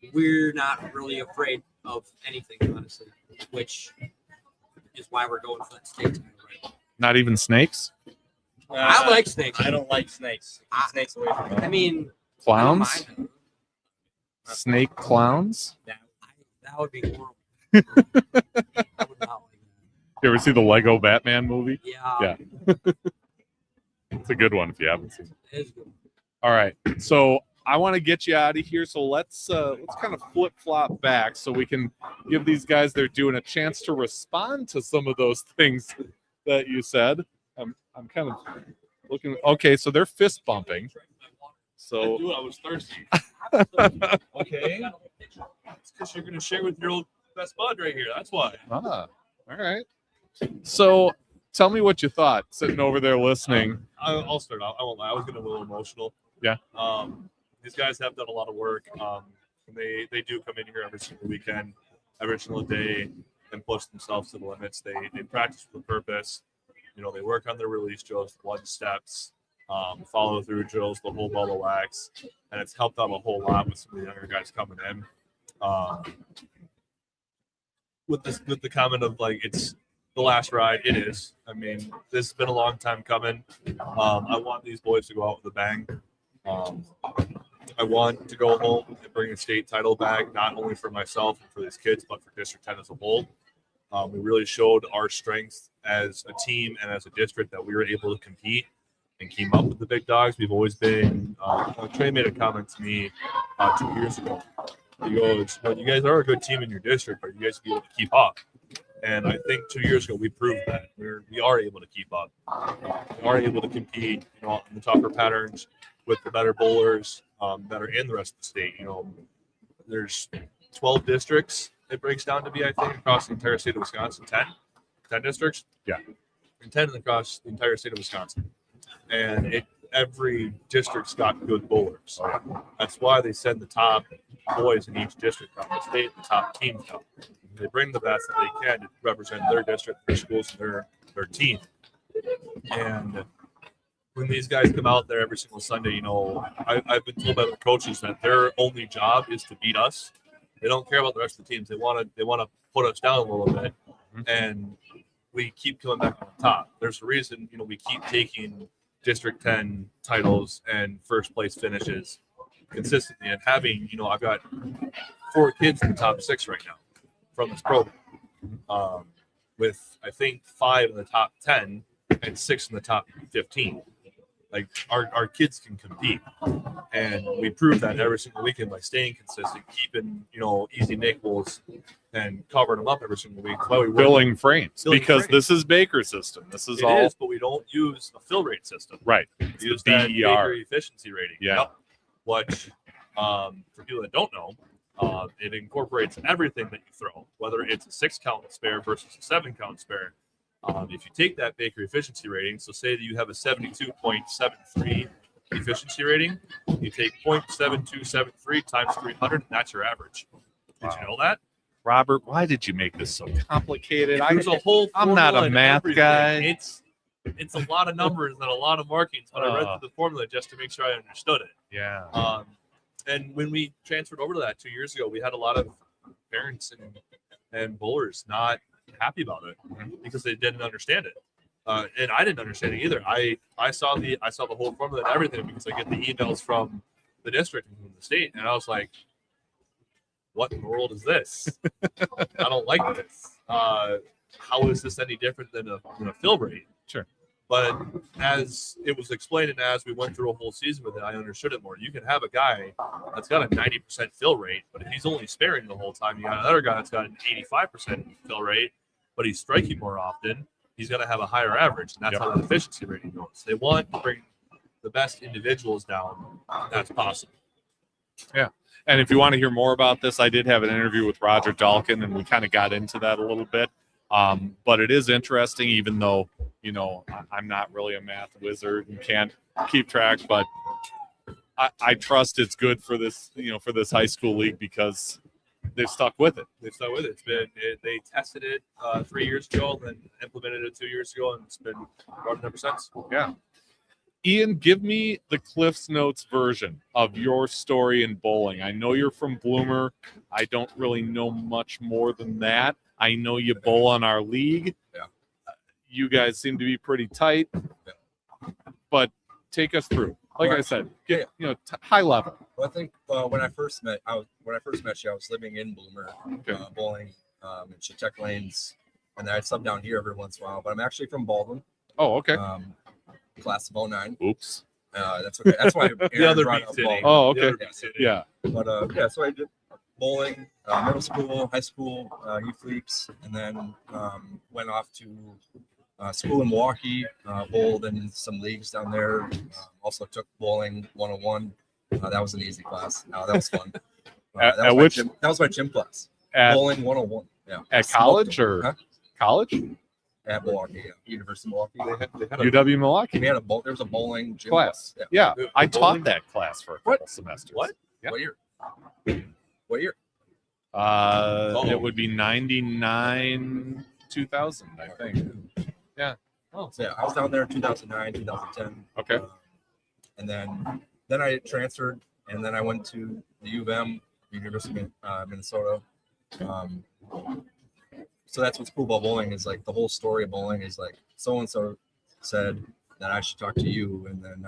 So we're not really afraid of anything, honestly, which is why we're going for that state title right now. Not even snakes? I like snakes. I don't like snakes. Keep snakes away from me. I mean, Clowns? I don't mind. Snake clowns? That would be horrible. I would not like that. You ever see the Lego Batman movie? Yeah. It's a good one if you haven't seen it. It is good. All right. So I want to get you out of here. So let's kind of flip-flop back so we can give these guys their due and a chance to respond to some of those things that you said. I'm kind of looking. Okay, so they're fist bumping. So I was thirsty. Okay. It's because you're going to share with your old best bud right here. That's why. all right. So tell me what you thought sitting over there listening. I'll start out. I won't lie. I was getting a little emotional. Yeah. These guys have done a lot of work. They do come in here every single weekend, every single day, and push themselves to the limits. They practice with a purpose. They work on their release drills, one steps, follow through drills, the whole ball of wax, and it's helped out a whole lot with some of the younger guys coming in. With the comment of like it's the last ride, it is. I mean, this has been a long time coming. I want these boys to go out with a bang. I want to go home and bring a state title back, not only for myself and for these kids, but for District 10 as a whole. We really showed our strengths as a team and as a district that we were able to compete and keep up with the big dogs. We've always been. Trey made a comment to me 2 years ago. He goes, "Well, you guys are a good team in your district, but you guys be able to keep up." And I think 2 years ago we proved that we are able to keep up. We are able to compete, in the tougher patterns with the better bowlers that are in the rest of the state. There's 12 districts it breaks down to be, I think, across the entire state of Wisconsin. 10 districts. Yeah, and 10 across the entire state of Wisconsin. And every district's got good bowlers. That's why they send the top boys in each district out the state, the top teams out. They bring the best that they can to represent their district, their schools, and their team. And when these guys come out there every single Sunday, I've been told by the coaches that their only job is to beat us. They don't care about the rest of the teams. They want to put us down a little bit, and we keep coming back on top. There's a reason, we keep taking District 10 titles and first place finishes consistently, and having, I've got 4 kids in the top 6 right now from this program, with I think 5 in the top 10 and 6 in the top 15. Like our kids can compete, and we prove that every single weekend by staying consistent, keeping easy nickels, and covering them up every single week. That's why we filling frames, because frames. this is Baker's system. This is all. It is, but we don't use a fill rate system. Right. We It's use the that BER. Baker efficiency rating. Yeah. Yep. Which, for people that don't know, it incorporates everything that you throw, whether it's a 6-count spare versus a 7-count spare. If you take that Baker efficiency rating, so say that you have a 72.73 efficiency rating, you take 0.7273 times 300, and that's your average. Did you know that? Robert, why did you make this so complicated? There's a whole I'm not formula a and math everything. guy. It's a lot of numbers and a lot of markings, but I read through the formula just to make sure I understood it. Yeah. And when we transferred over to that 2 years ago, we had a lot of parents and bowlers not happy about it because they didn't understand it, and I didn't understand it either. I saw the whole formula and everything because I get the emails from the district and from the state, and I was like, "What in the world is this? I don't like this. How is this any different than a fill rate?" Sure. But as it was explained and as we went through a whole season with it, I understood it more. You can have a guy that's got a 90% fill rate, but if he's only sparing the whole time, you got another guy that's got an 85% fill rate, but he's striking more often, he's going to have a higher average. And that's how that efficiency rating goes. They want to bring the best individuals down. That's possible. Yeah. And if you want to hear more about this, I did have an interview with Roger Dalkin, and we kind of got into that a little bit. But it is interesting, even though, I'm not really a math wizard and can't keep track, but I trust it's good for this, for this high school league because they've stuck with it. They tested it 3 years ago, then implemented it 2 years ago, and it's been running ever since. Yeah. Ian, give me the Cliff's Notes version of your story in bowling. I know you're from Bloomer. I don't really know much more than that. I know you bowl on our league. Yeah. You guys seem to be pretty tight. But take us through. Like I said, get high level. Well, I think when I first met you, I was living in Bloomer, bowling in Chautauqua Lanes, and then I'd sub down here every once in a while. But I'm actually from Baldwin. Oh, okay. Class of 09. Oops. That's okay. That's why The other brought big up city. Baldwin. Oh, okay. The other big city. Yeah. But so I did bowling, middle school, high school, youth leagues, and then went off to school in Milwaukee, bowled in some leagues down there. Also took bowling 101. That was an easy class. That was fun. At that was my gym class. Bowling 101. Yeah. At college or college? At Milwaukee, University of Milwaukee. They had UW Milwaukee. We had there was a bowling gym class. Yeah. Yeah. I taught that class for a couple semesters. What? Yeah. What year? It would be 99, 2000, I think. Yeah. So yeah, I was down there in 2009, 2010. Okay. And then I transferred, and then I went to the U of M, University of Minnesota. So that's what's cool about bowling is like the whole story of bowling is like so and so said that I should talk to you, and then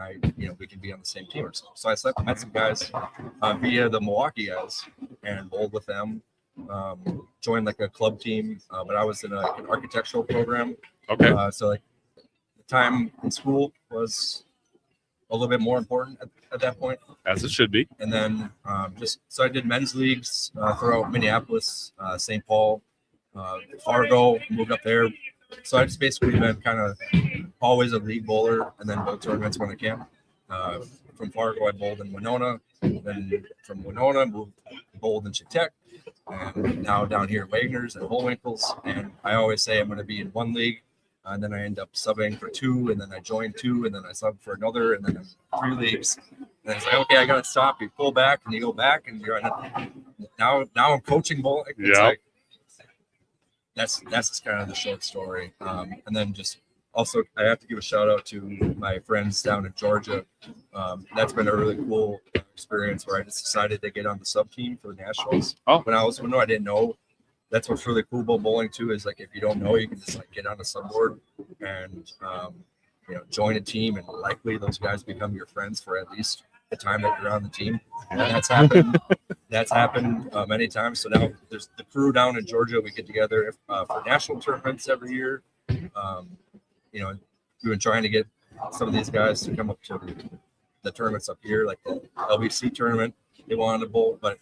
we could be on the same team or something. So I met some guys via the Milwaukee guys and bowled with them. Joined like a club team, but I was in an architectural program. Okay. So like the time in school was little bit more important at that point. As it should be. And then so I did men's leagues throughout Minneapolis, St. Paul, Fargo, moved up there. So I just basically been kind of always a league bowler, and then bowl tournaments when I can. From Fargo, I bowled in Winona. Then from Winona, bowled in Chetek, and now down here at Wagner's and Bullwinkles. And I always say I'm going to be in one league, and then I end up subbing for two, and then I join two, and then I sub for another, and then I'm 3 leagues. And it's like, okay, I got to stop. You pull back, and you go back, and you're now I'm coaching bowling. It's like, that's just kind of the short story. And then just also, I have to give a shout out to my friends down in Georgia. That's been a really cool experience where I just decided to get on the sub team for the Nationals. When I was in Winona, I didn't know. That's what's really cool about bowling too, is like if you don't know, you can just like get on a sub board and join a team, and likely those guys become your friends for at least the time that you're on the team. And that's happened. That's happened many times. So now there's the crew down in Georgia. We get together for national tournaments every year. We've been trying to get some of these guys to come up to the tournaments up here, like the LBC tournament. They wanted to bowl, but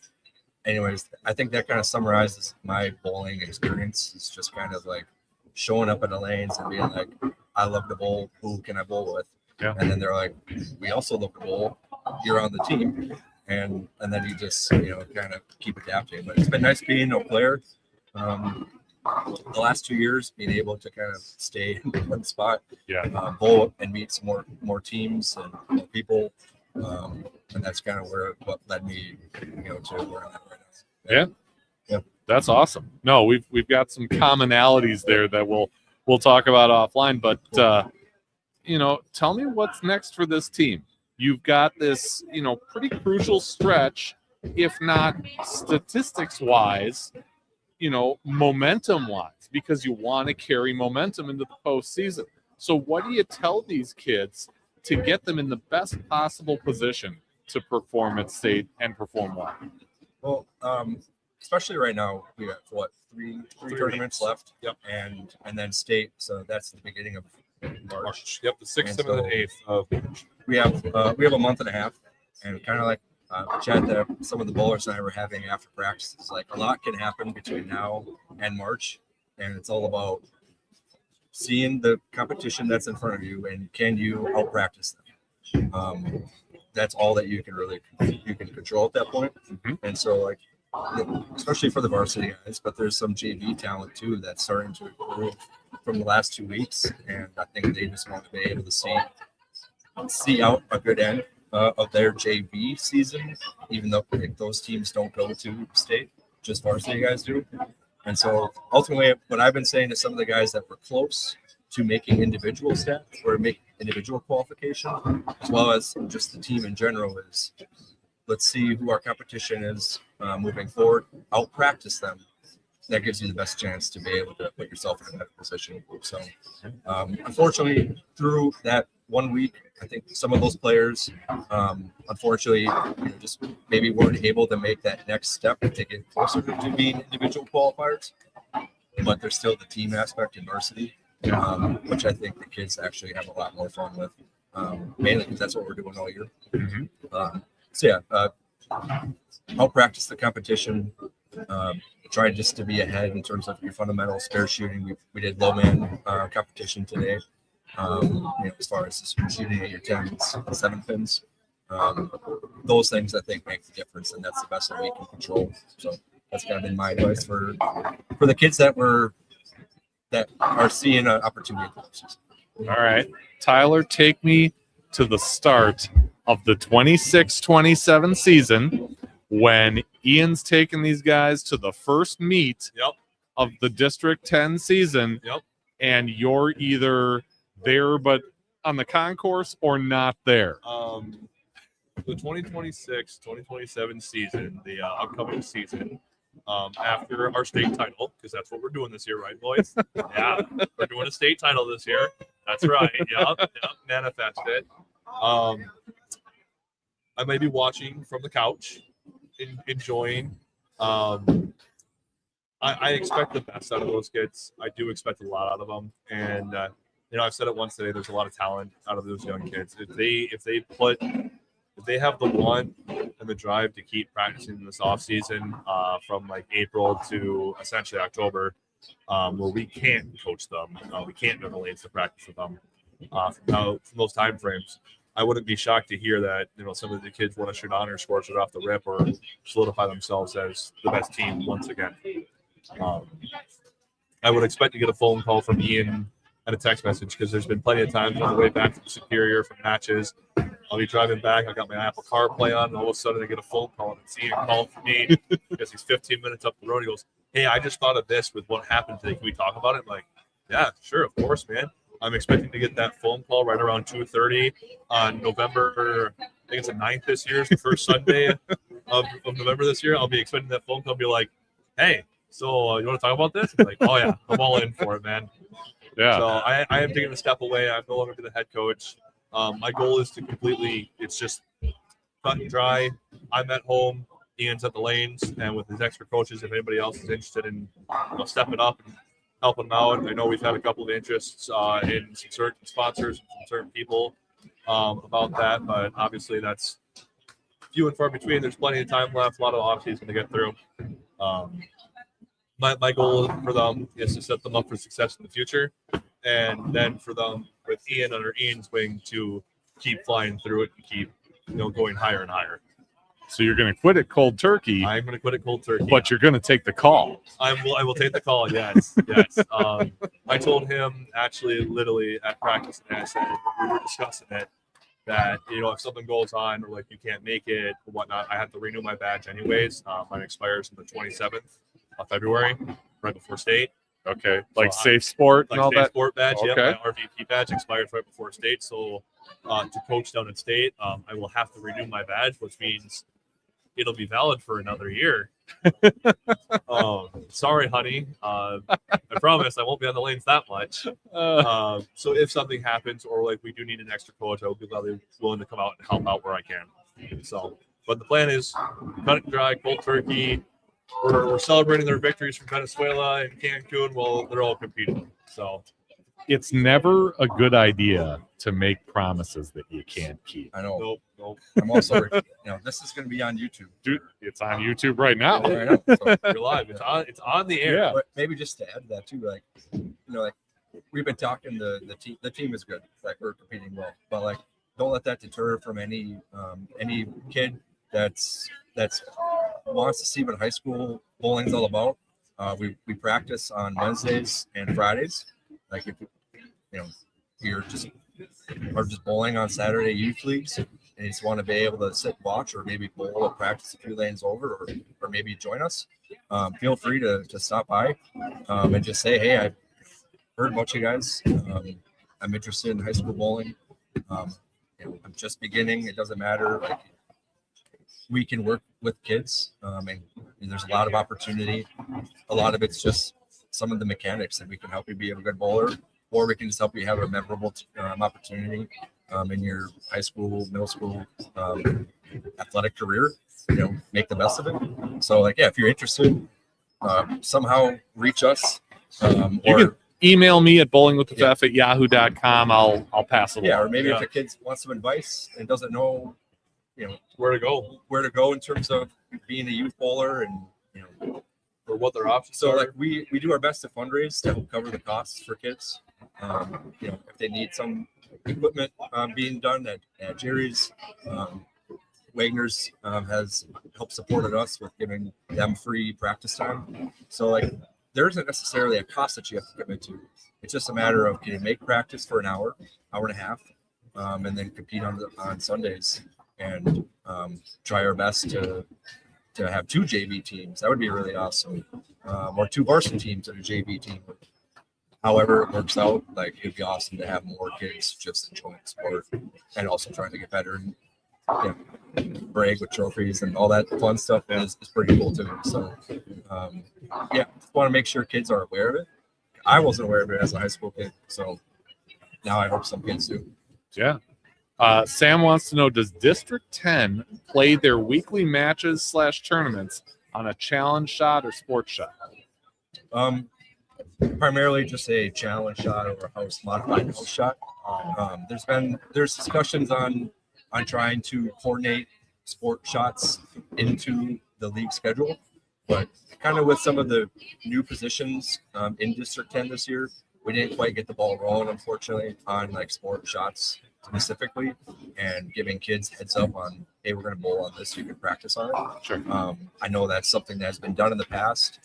anyways, I think that kind of summarizes my bowling experience. It's just kind of like showing up in the lanes and being like, I love to bowl. Who can I bowl with? Yeah. And then they're like, we also love to bowl. You're on the team. And then you just, kind of keep adapting. But it's been nice being in Eau Claire. The last 2 years, being able to kind of stay in one spot, bowl and meet some more teams and more people. And that's kind of what led me, to where I'm at right now. Yeah. That's awesome. No, we've got some commonalities there that we'll talk about offline. But tell me what's next for this team. You've got this, pretty crucial stretch, if not statistics-wise, momentum-wise, because you want to carry momentum into the postseason. So what do you tell these kids to get them in the best possible position to perform at state and perform well? Well, especially right now, we have three tournaments left. Yep. And then state. So that's the beginning of March. Yep, the 6th, 7th, and 8th of March. We have a month and a half, and kind of like chat that some of the bowlers and I were having after practice. It's like a lot can happen between now and March, and it's all about seeing the competition that's in front of you and can you out practice them. That's all that you can control at that point. Mm-hmm. And so especially for the varsity guys, but there's some JV talent too that's starting to improve from the last 2 weeks, and I think they just want to be able to see out a good end of their JV season, even though those teams don't go to state, just varsity guys do. And so ultimately, what I've been saying to some of the guys that were close to making individual stats or make individual qualification, as well as just the team in general, is let's see who our competition is moving forward. Out practice them. That gives you the best chance to be able to put yourself in a better position. So, unfortunately, through that 1 week, I think some of those players, unfortunately, just maybe weren't able to make that next step to get closer to being individual qualifiers. But there's still the team aspect in varsity, which I think the kids actually have a lot more fun with, mainly because that's what we're doing all year. Mm-hmm. I'll practice the competition. Try just to be ahead in terms of your fundamental spare shooting. We did low man competition today. As far as just shooting at your 10s and 7 pins, those things I think make the difference, and that's the best that we can control. So that's kind of been my advice for the kids that are seeing an opportunity. All right, Tyler, take me to the start of the 26-27 season when Ian's taking these guys to the first meet of the District 10 season, and you're either there but on the concourse or not there. The 2026-2027 season, the upcoming season, after our state title, because that's what we're doing this year, right, boys? Yeah, we're doing a state title this year. That's right. Yep, manifest it. I may be watching from the couch, enjoying. I expect the best out of those kids. I do expect a lot out of them, and I've said it once today. There's a lot of talent out of those young kids. If they have the want and the drive to keep practicing this off season from like April to essentially October, where we can't coach them, we can't go to lanes to practice with them from those time frames. I wouldn't be shocked to hear that some of the kids want to shoot honor scores it off the rip or solidify themselves as the best team once again. I would expect to get a phone call from Ian and a text message because there's been plenty of times on the way back from Superior from matches. I'll be driving back. I got my Apple CarPlay on, and all of a sudden I get a phone call, and it's Ian calling for me because he's 15 minutes up the road. He goes, "Hey, I just thought of this with what happened today. Can we talk about it?" I'm like, "Yeah, sure, of course, man." I'm expecting to get that phone call right around 2:30 on November. I think it's the 9th this year. It's the first Sunday of November this year. I'll be expecting that phone call and be like, "Hey, so you want to talk about this?" I'm like, "Oh yeah, I'm all in for it, man." Yeah. So I am taking a step away. I'm no longer the head coach. My goal is to it's just cut and dry. I'm at home. Ian's at the lanes, and with his extra coaches, if anybody else is interested in stepping up and helping them out. I know we've had a couple of interests in some certain sponsors and some certain people about that, but obviously that's few and far between. There's plenty of time left, a lot of off-season to get through. My goal for them is to set them up for success in the future, and then for them with Ian under Ian's wing to keep flying through it and keep going higher and higher. So you're going to quit at cold turkey. I'm going to quit at cold turkey, but you're going to take the call. I will take the call. Yes. I told him actually, literally at practice, and I said we were discussing it that if something goes on or like you can't make it or whatnot, I have to renew my badge anyways. Mine expires on the 27th of February, right before state. Okay, like Safe Sport and all Safe that. Sport badge. Okay. Yeah, my RVP badge expires right before state. So to coach down at state, I will have to renew my badge, which means it'll be valid for another year. Sorry, honey. I promise I won't be on the lanes that much. So if something happens or like we do need an extra coach, I will be willing to come out and help out where I can. So, but the plan is cut it dry, cold turkey. We're celebrating their victories from Venezuela and Cancun while they're all competing. So it's never a good idea to make promises that you can't keep. I know. Nope. I'm also, this is going to be on YouTube. Dude, it's on YouTube right now. Right now. So, you're live. It's on the air. Yeah. but maybe just to add to that too, like we've been talking the team. The team is good. Like we're competing well, but like don't let that deter from any kid that's wants to see what high school bowling's all about. We practice on Wednesdays and Fridays. Like if you're just bowling on Saturday youth leagues and you just want to be able to sit and watch or maybe bowl or practice a few lanes over or maybe join us, feel free to stop by and just say, hey, I've heard about you guys. I'm interested in high school bowling. I'm just beginning. It doesn't matter. Like we can work with kids and there's a lot of opportunity. A lot of it's just some of the mechanics that we can help you be a good bowler, or we can just help you have a memorable opportunity in your high school, middle school athletic career. Make the best of it. So, if you're interested, somehow reach us. You can email me at bowlingwiththef@yahoo.com. I'll pass it along. Or maybe if a kid wants some advice and doesn't know, where to go in terms of being a youth bowler and or what their options so are. like we do our best to fundraise to help cover the costs for kids. If they need some equipment being done at Jerry's, Wagner's has helped supported us with giving them free practice time. So there isn't necessarily a cost that you have to commit to. It's just a matter of can you make practice for an hour and a half, and then compete on Sundays and try our best to have 2 JV teams. That would be really awesome. Or 2 varsity teams and a JV team. However it works out, it'd be awesome to have more kids just enjoying the sport and also trying to get better and brag with trophies and all that fun stuff is pretty cool too. So just want to make sure kids are aware of it. I wasn't aware of it as a high school kid, so now I hope some kids do. Yeah. Sam wants to know, does District 10 play their weekly matches /tournaments on a challenge shot or sports shot? primarily just a challenge shot or a modified house shot. There's discussions on trying to coordinate sport shots into the league schedule, but kind of with some of the new positions in District 10 this year, we didn't quite get the ball rolling, unfortunately, on like sport shots specifically, and giving kids heads up on, hey, we're going to bowl on this, you can practice on it. Sure. I know that's something that's been done in the past.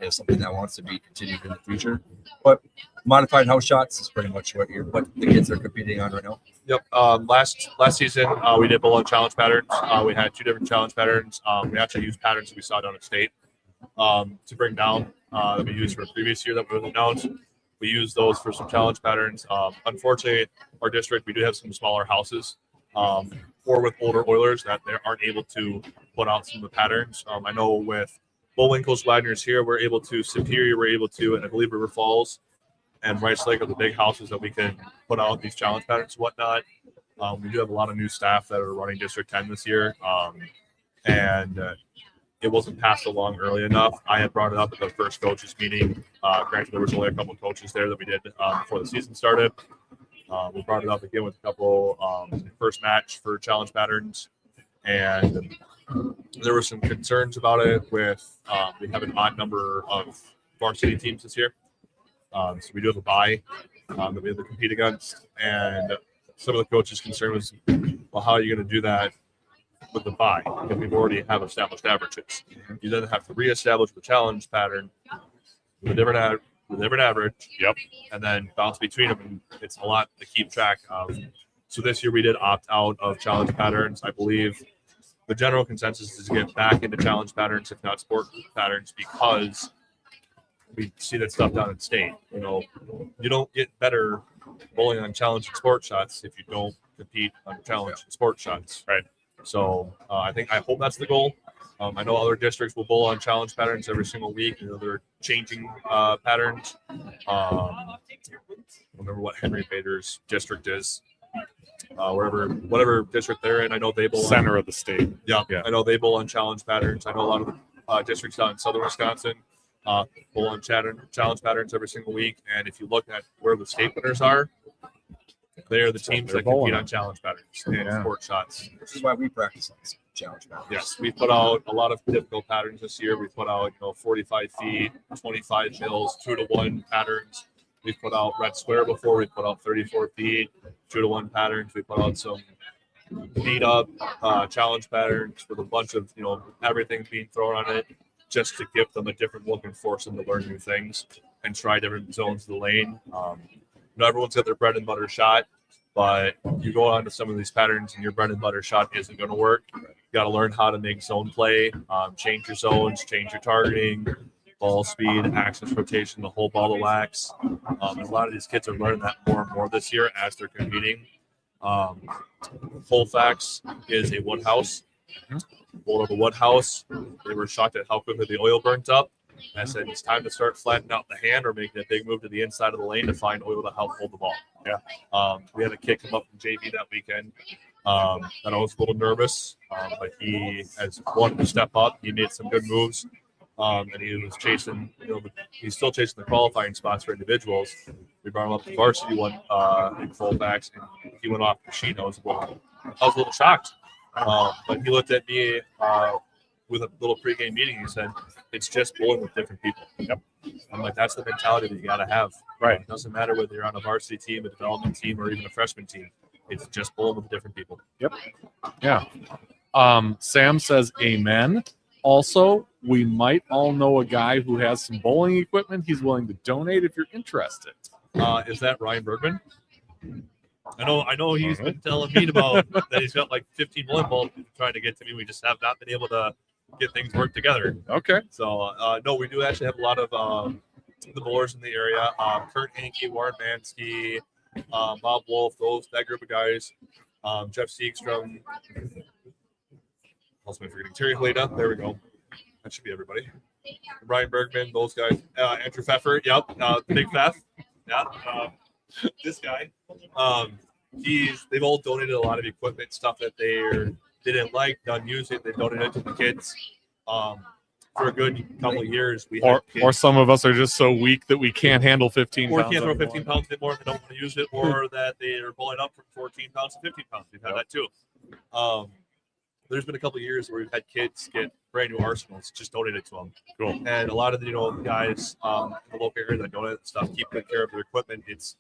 It's something that wants to be continued in the future, but modified house shots is pretty much what the kids are competing on right now. Yep. Last season, we did bowl on challenge patterns. We had 2 different challenge patterns. We actually used patterns that we saw down at state to bring down that we used for the previous year that we announced. We used those for some challenge patterns. Unfortunately, our district, we do have some smaller houses or with older Oilers that they aren't able to put out some of the patterns. I know with Bullwinkle's, Wagner's here, we're able to, Superior, we're able to, and I believe River Falls and Rice Lake are the big houses that we can put out these challenge patterns and whatnot. We do have a lot of new staff that are running District 10 this year, and it wasn't passed along early enough. I had brought it up at the first coaches meeting. Granted, there was only a couple of coaches there that we did before the season started. We brought it up again with a couple first match for challenge patterns, and there were some concerns about it with we have an odd number of varsity teams this year. So we do have a bye that we have to compete against, and some of the coaches' concern was, well, how are you going to do that with the bye? Because we already have established averages. You then have to reestablish the challenge pattern with a different average. Yep. And then bounce between them, and it's a lot to keep track of. So this year we did opt out of challenge patterns. I believe the general consensus is to get back into challenge patterns, if not sport patterns, because we see that stuff down at state. You know, you don't get better bowling on challenge and sport shots if you don't compete on challenge and sport shots. Right. So I hope that's the goal. I know other districts will bowl on challenge patterns every single week. You know, they're changing patterns. I remember what Henry Bader's district is. Whatever district they're in, I know they bowl Center of the state. Yeah, I know they bowl on challenge patterns. I know a lot of the districts down in southern Wisconsin bowl on challenge patterns every single week. And if you look at where the state winners are, they are the teams that compete on challenge patterns and sport shots. Which is why we practice on this challenge patterns. Yes, we put out a lot of difficult patterns this year. We put out 45 feet, 25 mils, 2-to-1 patterns. We put out red square before. We put out 34 feet, 2-to-1 patterns. We put out some beat up challenge patterns with a bunch of everything being thrown on it, just to give them a different look and force them to learn new things and try different zones of the lane. Everyone's got their bread and butter shot, but you go on to some of these patterns and your bread and butter shot isn't going to work. You got to learn how to make zone play, change your zones, change your targeting, ball speed, axis rotation, the whole ball of wax. A lot of these kids are learning that more and more this year as they're competing. Colfax is a wood house. Bowled over wood house. They were shocked at how quickly the oil burnt up. I said it's time to start flattening out the hand or making a big move to the inside of the lane to find oil to help hold the ball. Yeah. We had a kid come up from JV that weekend. And I was a little nervous, but he has wanted to step up. He made some good moves, and he was chasing. He's still chasing the qualifying spots for individuals. We brought him up to varsity one in fullbacks, and he went off the sheet. I was a little shocked. But he looked at me with a little pregame meeting. He said, "It's just bowling with different people." Yep. I'm like, that's the mentality that you got to have. Right. It doesn't matter whether you're on a varsity team, a development team, or even a freshman team. It's just bowling with different people. Yep. Yeah. Sam says, "Amen." Also, we might all know a guy who has some bowling equipment he's willing to donate if you're interested. Is that Ryan Bergman? I know he's been telling me about that he's got like 15 bowling balls trying to get to me. We just have not been able to get things work together. Okay. So, no, we do actually have a lot of the bowlers in the area. Kurt Hanke, Warren Mansky, Bob Wolf, that group of guys. Jeff Siegstrom. Also, I'm forgetting Terry Haleda. There we go. That should be everybody. Brian Bergman, those guys. Andrew Pfeffer. Yep. Big Pfeff. Yeah. This guy. They've all donated a lot of equipment, stuff that they didn't like, done use it. They donated it to the kids. for a good couple of years, we Or had kids, or some of us are just so weak that we can't handle 15 or pounds. can't throw anymore. 15 pounds anymore, they don't want to use it, or that they are pulling up from 14 pounds to 15 pounds. We've had that too. There's been a couple of years where we've had kids get brand new arsenals just donated to them. Cool. And a lot of the guys in the local area that donate stuff keep good care of their equipment. It's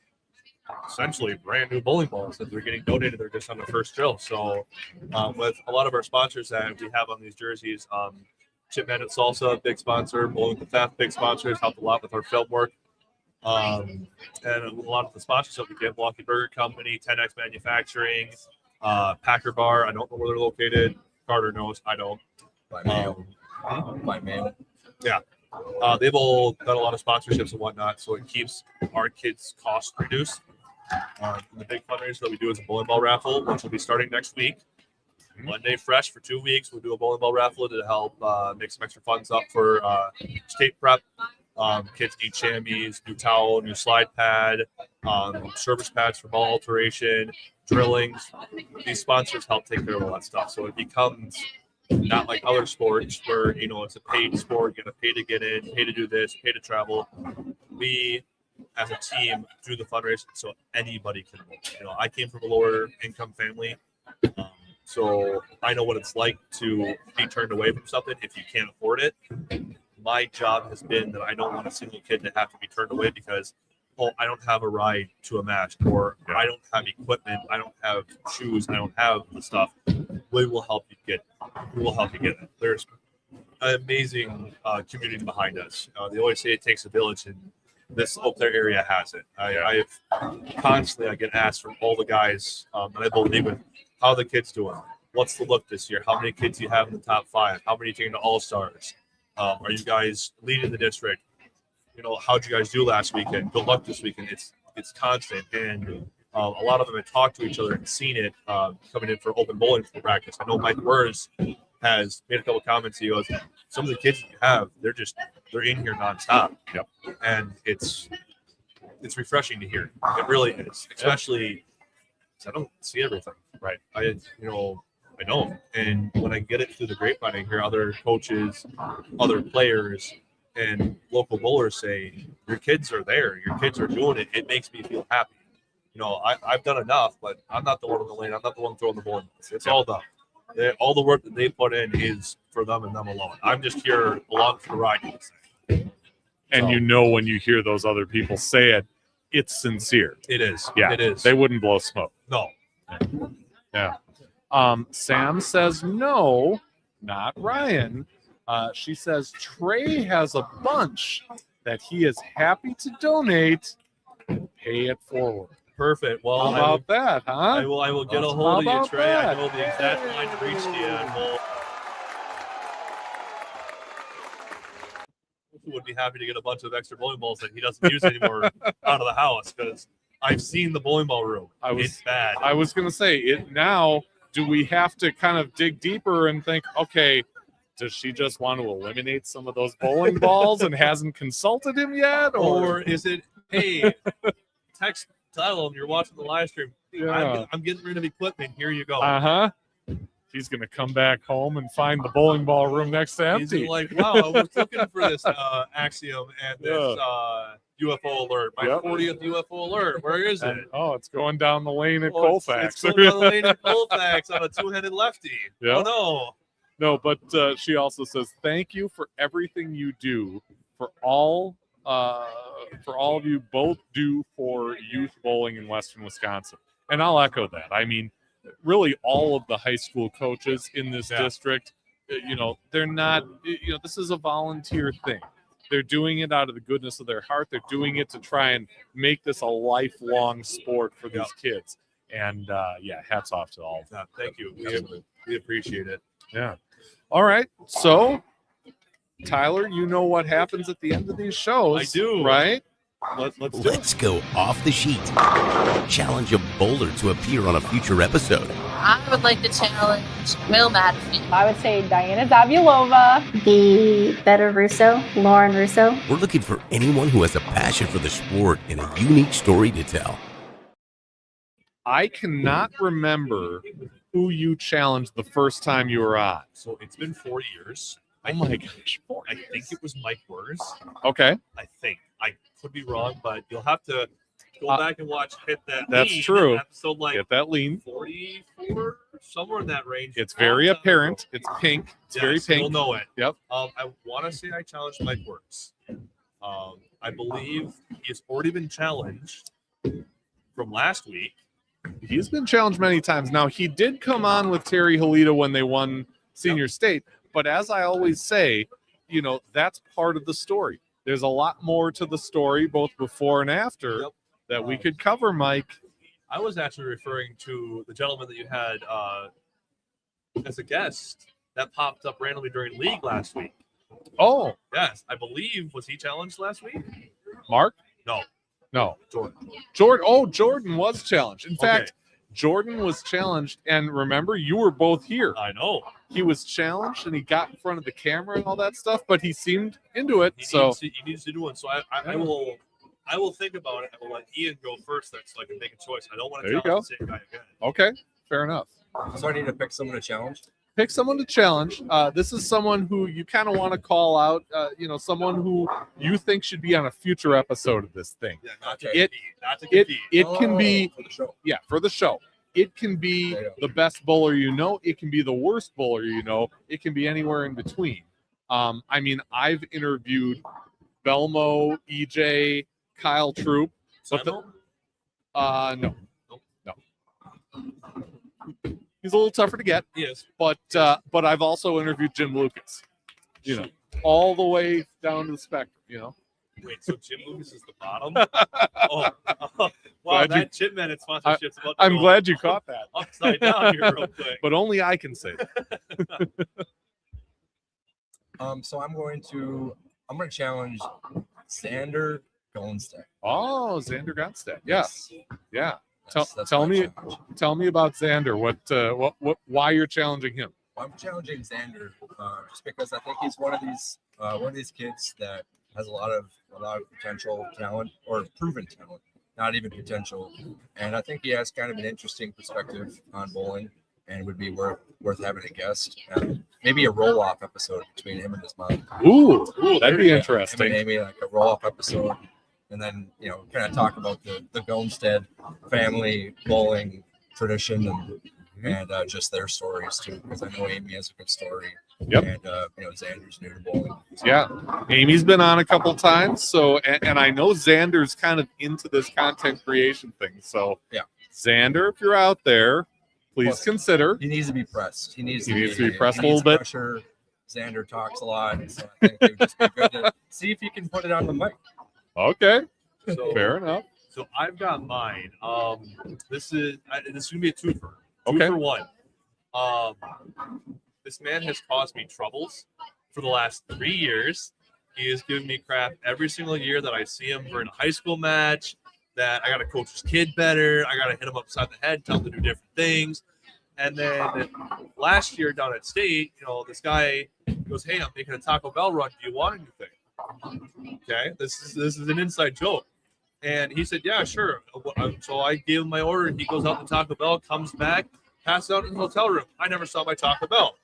essentially brand new bowling balls that they're getting donated. They're just on the first drill. So with a lot of our sponsors that we have on these jerseys, Chip Bandit Salsa, big sponsor, Bowling with the Fat, big sponsors, helped a lot with our film work. And a lot of the sponsors that we get, Milwaukee Burger Company, 10X Manufacturing, Packer Bar. I don't know where they're located. Carter knows. I don't. By mail. By mail. Yeah. They've all done a lot of sponsorships and whatnot, so it keeps our kids' costs reduced. The big fundraiser that we do is a bowling ball raffle, which will be starting next week. Monday fresh for 2 weeks. We'll do a bowling ball raffle to help make some extra funds up for state prep. Kids need chamois, new towel, new slide pad, service pads for ball alteration, drillings. These sponsors help take care of all that stuff. So it becomes not like other sports where, it's a paid sport. You got to pay to get in, pay to do this, pay to travel. We, as a team, do the fundraising so anybody can bowl. I came from a lower income family. So I know what it's like to be turned away from something if you can't afford it. My job has been that I don't want a single kid to have to be turned away because, I don't have a ride to a match, or I don't have equipment, I don't have shoes, I don't have the stuff. We will help you get it. There's an amazing community behind us. They always say it takes a village, and this Eau Claire area has it. I get asked from all the guys that I believe with, how are the kids doing? What's the look this year? How many kids do you have in the top 5? How many taking to All-Stars? Are you guys leading the district? How'd you guys do last weekend? Good luck this weekend. It's constant. And a lot of them have talked to each other and seen it coming in for open bowling for practice. I know Mike Wers has made a couple comments. He goes, some of the kids that you have, they're in here nonstop. Yep. And it's refreshing to hear. It really is, especially because I don't see everything. Right. I don't. And when I get it through the grapevine, I hear other coaches, other players, and local bowlers say, your kids are there. Your kids are doing it. It makes me feel happy. I've done enough, but I'm not the one in the lane. I'm not the one throwing the bowling. It's all them. All the work that they put in is for them and them alone. I'm just here along for the ride, you would say. And when you hear those other people say it, it's sincere. It is. Yeah, it is. They wouldn't blow smoke. No. Yeah. Sam says no, not Ryan. She says Trey has a bunch that he is happy to donate and pay it forward. Perfect. Well, how about that, huh? I will get a hold of you, Trey. That? I know the exact line to reach to you. And we'll would be happy to get a bunch of extra bowling balls that he doesn't use anymore out of the house, because I've seen the bowling ball room. It's bad. I was going to say it now. Do we have to kind of dig deeper and think, okay, does she just want to eliminate some of those bowling balls and hasn't consulted him yet? Or is it, hey, text Tyler and you're watching the live stream. Yeah. I'm getting rid of equipment. Here you go. Uh-huh. He's going to come back home and find the bowling ball room next to empty. He's like, wow, I was looking for this Axiom and this UFO alert. My 40th UFO alert. Where is it? Oh, it's going down the lane at Colfax. It's going down the lane at Colfax on a two-headed lefty. Yeah. Oh, no. No, but she also says, thank you for everything you do, for all of you both do for youth bowling in Western Wisconsin. And I'll echo that. I mean, really all of the high school coaches in this district, they're not, this is a volunteer thing. They're doing it out of the goodness of their heart. They're doing it to try and make this a lifelong sport for these kids. And hats off to all of them. Thank you. We appreciate it. Yeah. All right. So, Tyler, you know what happens at the end of these shows. I do. Right? Let's go off the sheet. Challenge a bowler to appear on a future episode. I would like to challenge Will Madison. I would say Diana Zavulova. The better Russo, Lauren Russo. We're looking for anyone who has a passion for the sport and a unique story to tell. I cannot remember who you challenged the first time you were on. So it's been 4 years. Oh my gosh. I think it was Mike Wers. Okay. I think. I could be wrong, but you'll have to go back and watch Hit That That's Lean. true. Episode like Get that lean. 44, somewhere in that range. It's very apparent. It's pink. It's very pink. You'll know it. Yep. I want to say I challenged Mike Wers. I believe he's already been challenged from last week. He's been challenged many times. Now, he did come on with Terry Halita when they won Senior State. But as I always say, that's part of the story. There's a lot more to the story, both before and after, that we could cover, Mike. I was actually referring to the gentleman that you had as a guest that popped up randomly during league last week. Oh. Yes, I believe. Was he challenged last week? Mark? No. Jordan was challenged. In fact, Jordan was challenged. And remember, you were both here. I know. He was challenged and he got in front of the camera and all that stuff, but he seemed into it. He needs to do it. So I will think about it. I will let Ian go first then so I can make a choice. I don't want to challenge the same guy again. Okay, fair enough. So I need to pick someone to challenge? Pick someone to challenge. This is someone who you kind of want to call out, someone who you think should be on a future episode of this thing. Yeah, not to compete. It can be for the show. Yeah, for the show. It can be the best bowler you know. It can be the worst bowler you know. It can be anywhere in between. I've interviewed Belmo, EJ, Kyle Troop. But no. He's a little tougher to get. He is. But I've also interviewed Jim Lucas. All the way down to the spectrum. Wait, so Jim Lucas is the bottom? Wow, that Chip Minute sponsorship's about to I'm go glad you caught that. upside down here real quick. But only I can say that. So I'm going to challenge Xander Gonstead. Oh, Xander Gonstead. Yes. Yeah. That's Tell my me challenge. about Xander. What why you're challenging him? I'm challenging Xander just because I think he's one of these kids that has a lot of potential talent, or proven talent, not even potential. And I think he has kind of an interesting perspective on bowling, and would be worth having a guest. Maybe a roll-off episode between him and his mom. Ooh, that'd be Him interesting. and Amy, like a roll-off episode, and then kind of talk about the Gonstead family bowling tradition and just their stories too, because I know Amy has a good story. Yep. And Xander's new to bowling. So. Yeah, Amy's been on a couple times, so and I know Xander's kind of into this content creation thing. So yeah, Xander, if you're out there, please consider. He needs to be pressed. He needs to be pressed a little bit. Pressure. Xander talks a lot, so I think it would just be good to see if he can put it on the mic. Okay, So, fair enough. So I've got mine. This is gonna be a twofer. Okay. 2 for 1. This man has caused me troubles for the last 3 years. He has given me crap every single year that I see him during a high school match, that I got to coach his kid better. I got to hit him upside the head, tell him to do different things. And then last year down at state, this guy goes, "Hey, I'm making a Taco Bell run. Do you want anything?" Okay. This is an inside joke. And he said, "Yeah, sure." So I gave him my order. He goes out to Taco Bell, comes back, passes out in the hotel room. I never saw my Taco Bell.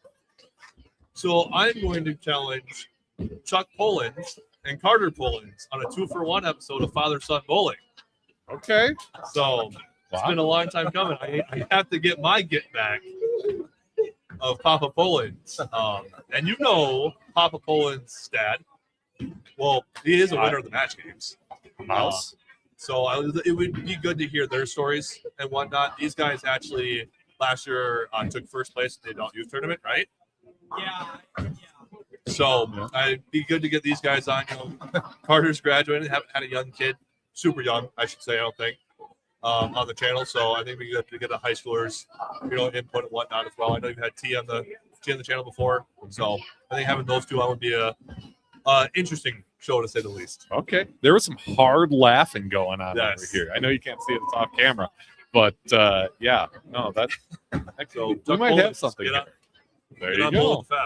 So I'm going to challenge Chuck Pullins and Carter Pullins on a 2 for 1 episode of Father-Son Bowling. Okay. So it's been a long time coming. I have to get my get back of Papa Pullins. And Papa Pullins' dad. Well, he is a winner of the match games. Mouse. So it would be good to hear their stories and whatnot. These guys actually last year took first place in the adult youth tournament, right? Yeah. So it'd be good to get these guys on. Carter's graduated, haven't had a young kid, super young, I should say, I don't think, on the channel. So I think we get to get the high schoolers, input and whatnot as well. I know you've had T on the channel before, so I think having those two on would be a interesting show to say the least. Okay, there was some hard laughing going on over Yes. here. I know you can't see it off camera, but yeah, no, that's So we Chuck might have Pullins, something get here. on- There get you on go. board with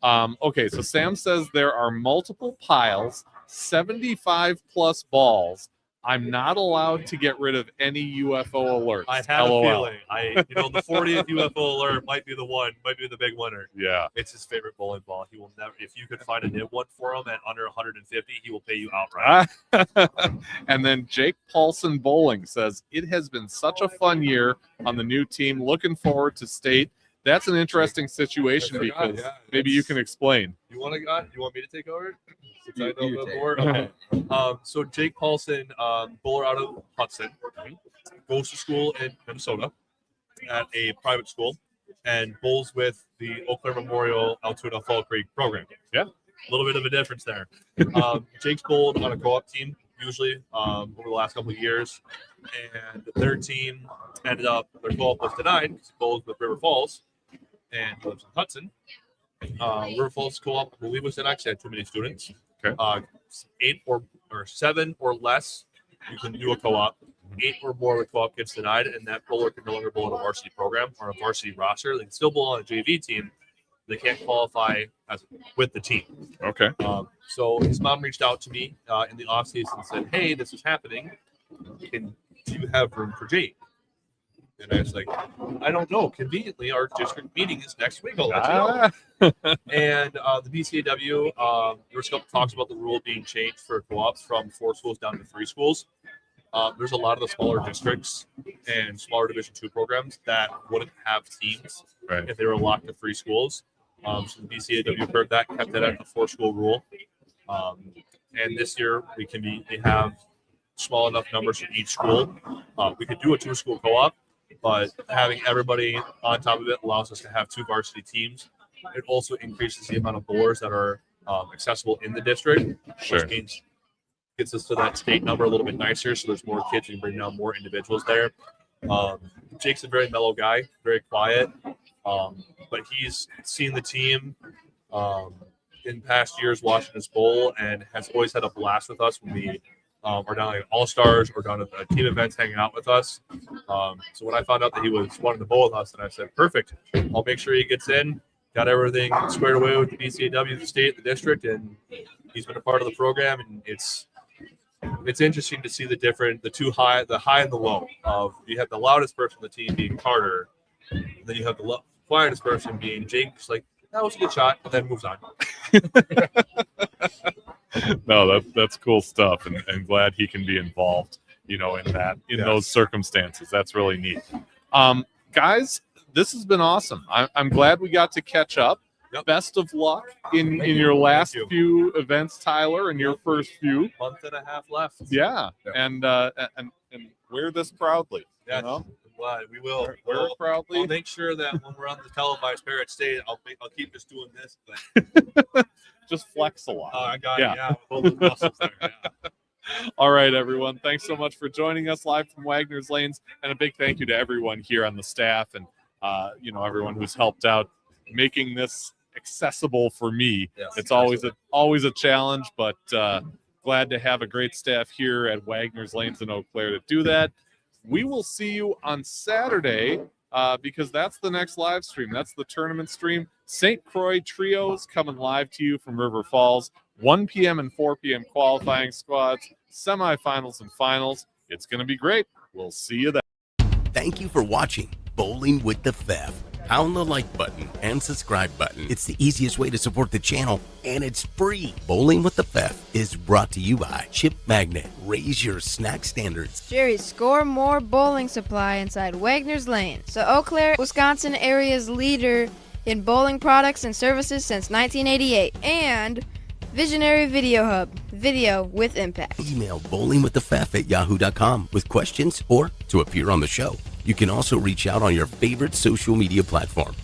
Fef. Okay, so Sam says there are multiple piles, 75 plus balls I'm not allowed to get rid of any UFO alerts. I have LOL. a feeling. The 40th UFO alert might be the big winner. Yeah. It's his favorite bowling ball. He will never, if you could find a nib one for him at under 150, he will pay you outright. And then Jake Paulson Bowling says, it has been such a fun year on the new team. Looking forward to state. That's an interesting situation because maybe you can explain. You want me to take over? Since I know a bit more. Okay. So Jake Paulson, bowler out of Hudson, goes to school in Minnesota at a private school and bowls with the Eau Claire Memorial Altoona Fall Creek program. Yeah. A little bit of a difference there. Jake's bowled on a co-op team usually over the last couple of years, and their team ended up, their co-op was denied because he bowls with River Falls and lives in Hudson. River Falls co-op, I believe, was denied because they had too many students. Okay. 8 or 7 or less, you can do a co-op. 8 or more of the co-op gets denied, and that bowler can no longer bowl in a varsity program or a varsity roster. They can still bowl on a JV team. They can't qualify with the team. Okay. So his mom reached out to me in the offseason and said, hey, this is happening. Do you have room for Jake? And I was like, I don't know. Conveniently, our district meeting is next week. I'll let you know. And the BCAW, there was a couple talks about the rule being changed for co-ops from 4 schools down to 3 schools. There's a lot of the smaller districts and smaller Division II programs that wouldn't have teams if they were locked to 3 schools. So the BCAW heard that, kept it at a 4-school rule. And this year we have small enough numbers for each school. We could do a 2-school co-op, but having everybody on top of it allows us to have 2 varsity teams. It also increases the amount of bowlers that are accessible in the district, which means gets us to that state number a little bit nicer. So there's more kids, we can bring down more individuals there. Jake's a very mellow guy, very quiet, but he's seen the team in past years watching us bowl and has always had a blast with us when we are down at All-Stars or down at team events hanging out with us. So when I found out that he was wanting to bowl with us, and I said, perfect, I'll make sure he gets in. Got everything squared away with the BCAW, the state, the district, and he's been a part of the program. And it's interesting to see the high and the low of, you have the loudest person on the team being Carter, and then you have the quietest person being Jake. Just like, that was a good shot, and then moves on. No, that's cool stuff, and glad he can be involved, in those circumstances. That's really neat. Guys, this has been awesome. I'm glad we got to catch up. Yep. Best of luck in your last few events, Tyler, and your first few. Month and a half left. Yeah. And wear this proudly. Yeah, glad we will. Wear it proudly. I'll make sure that when we're on the televised Parrot State, I'll keep just doing this. Just flex a lot. I got it. Yeah, with all the muscles there. Yeah. All right, everyone. Thanks so much for joining us live from Wagner's Lanes, and a big thank you to everyone here on the staff and everyone who's helped out making this accessible for me. Yes, it's always a challenge, but glad to have a great staff here at Wagner's Lanes in Eau Claire to do that. We will see you on Saturday because that's the next live stream. That's the tournament stream. St. Croix Trios coming live to you from River Falls. 1 p.m. and 4 p.m. qualifying squads, semifinals and finals. It's going to be great. We'll see you then. Thank you for watching Bowling with the Fef. Pound the like button and subscribe button. It's the easiest way to support the channel, and it's free. Bowling with the Fef is brought to you by Chip Magnet. Raise your snack standards. Jerry's Score More Bowling Supply inside Wagner's Lane. So Eau Claire, Wisconsin area's leader in bowling products and services since 1988. And Visionary Video Hub. Video with impact. Email bowlingwiththefef@yahoo.com with questions or to appear on the show. You can also reach out on your favorite social media platform.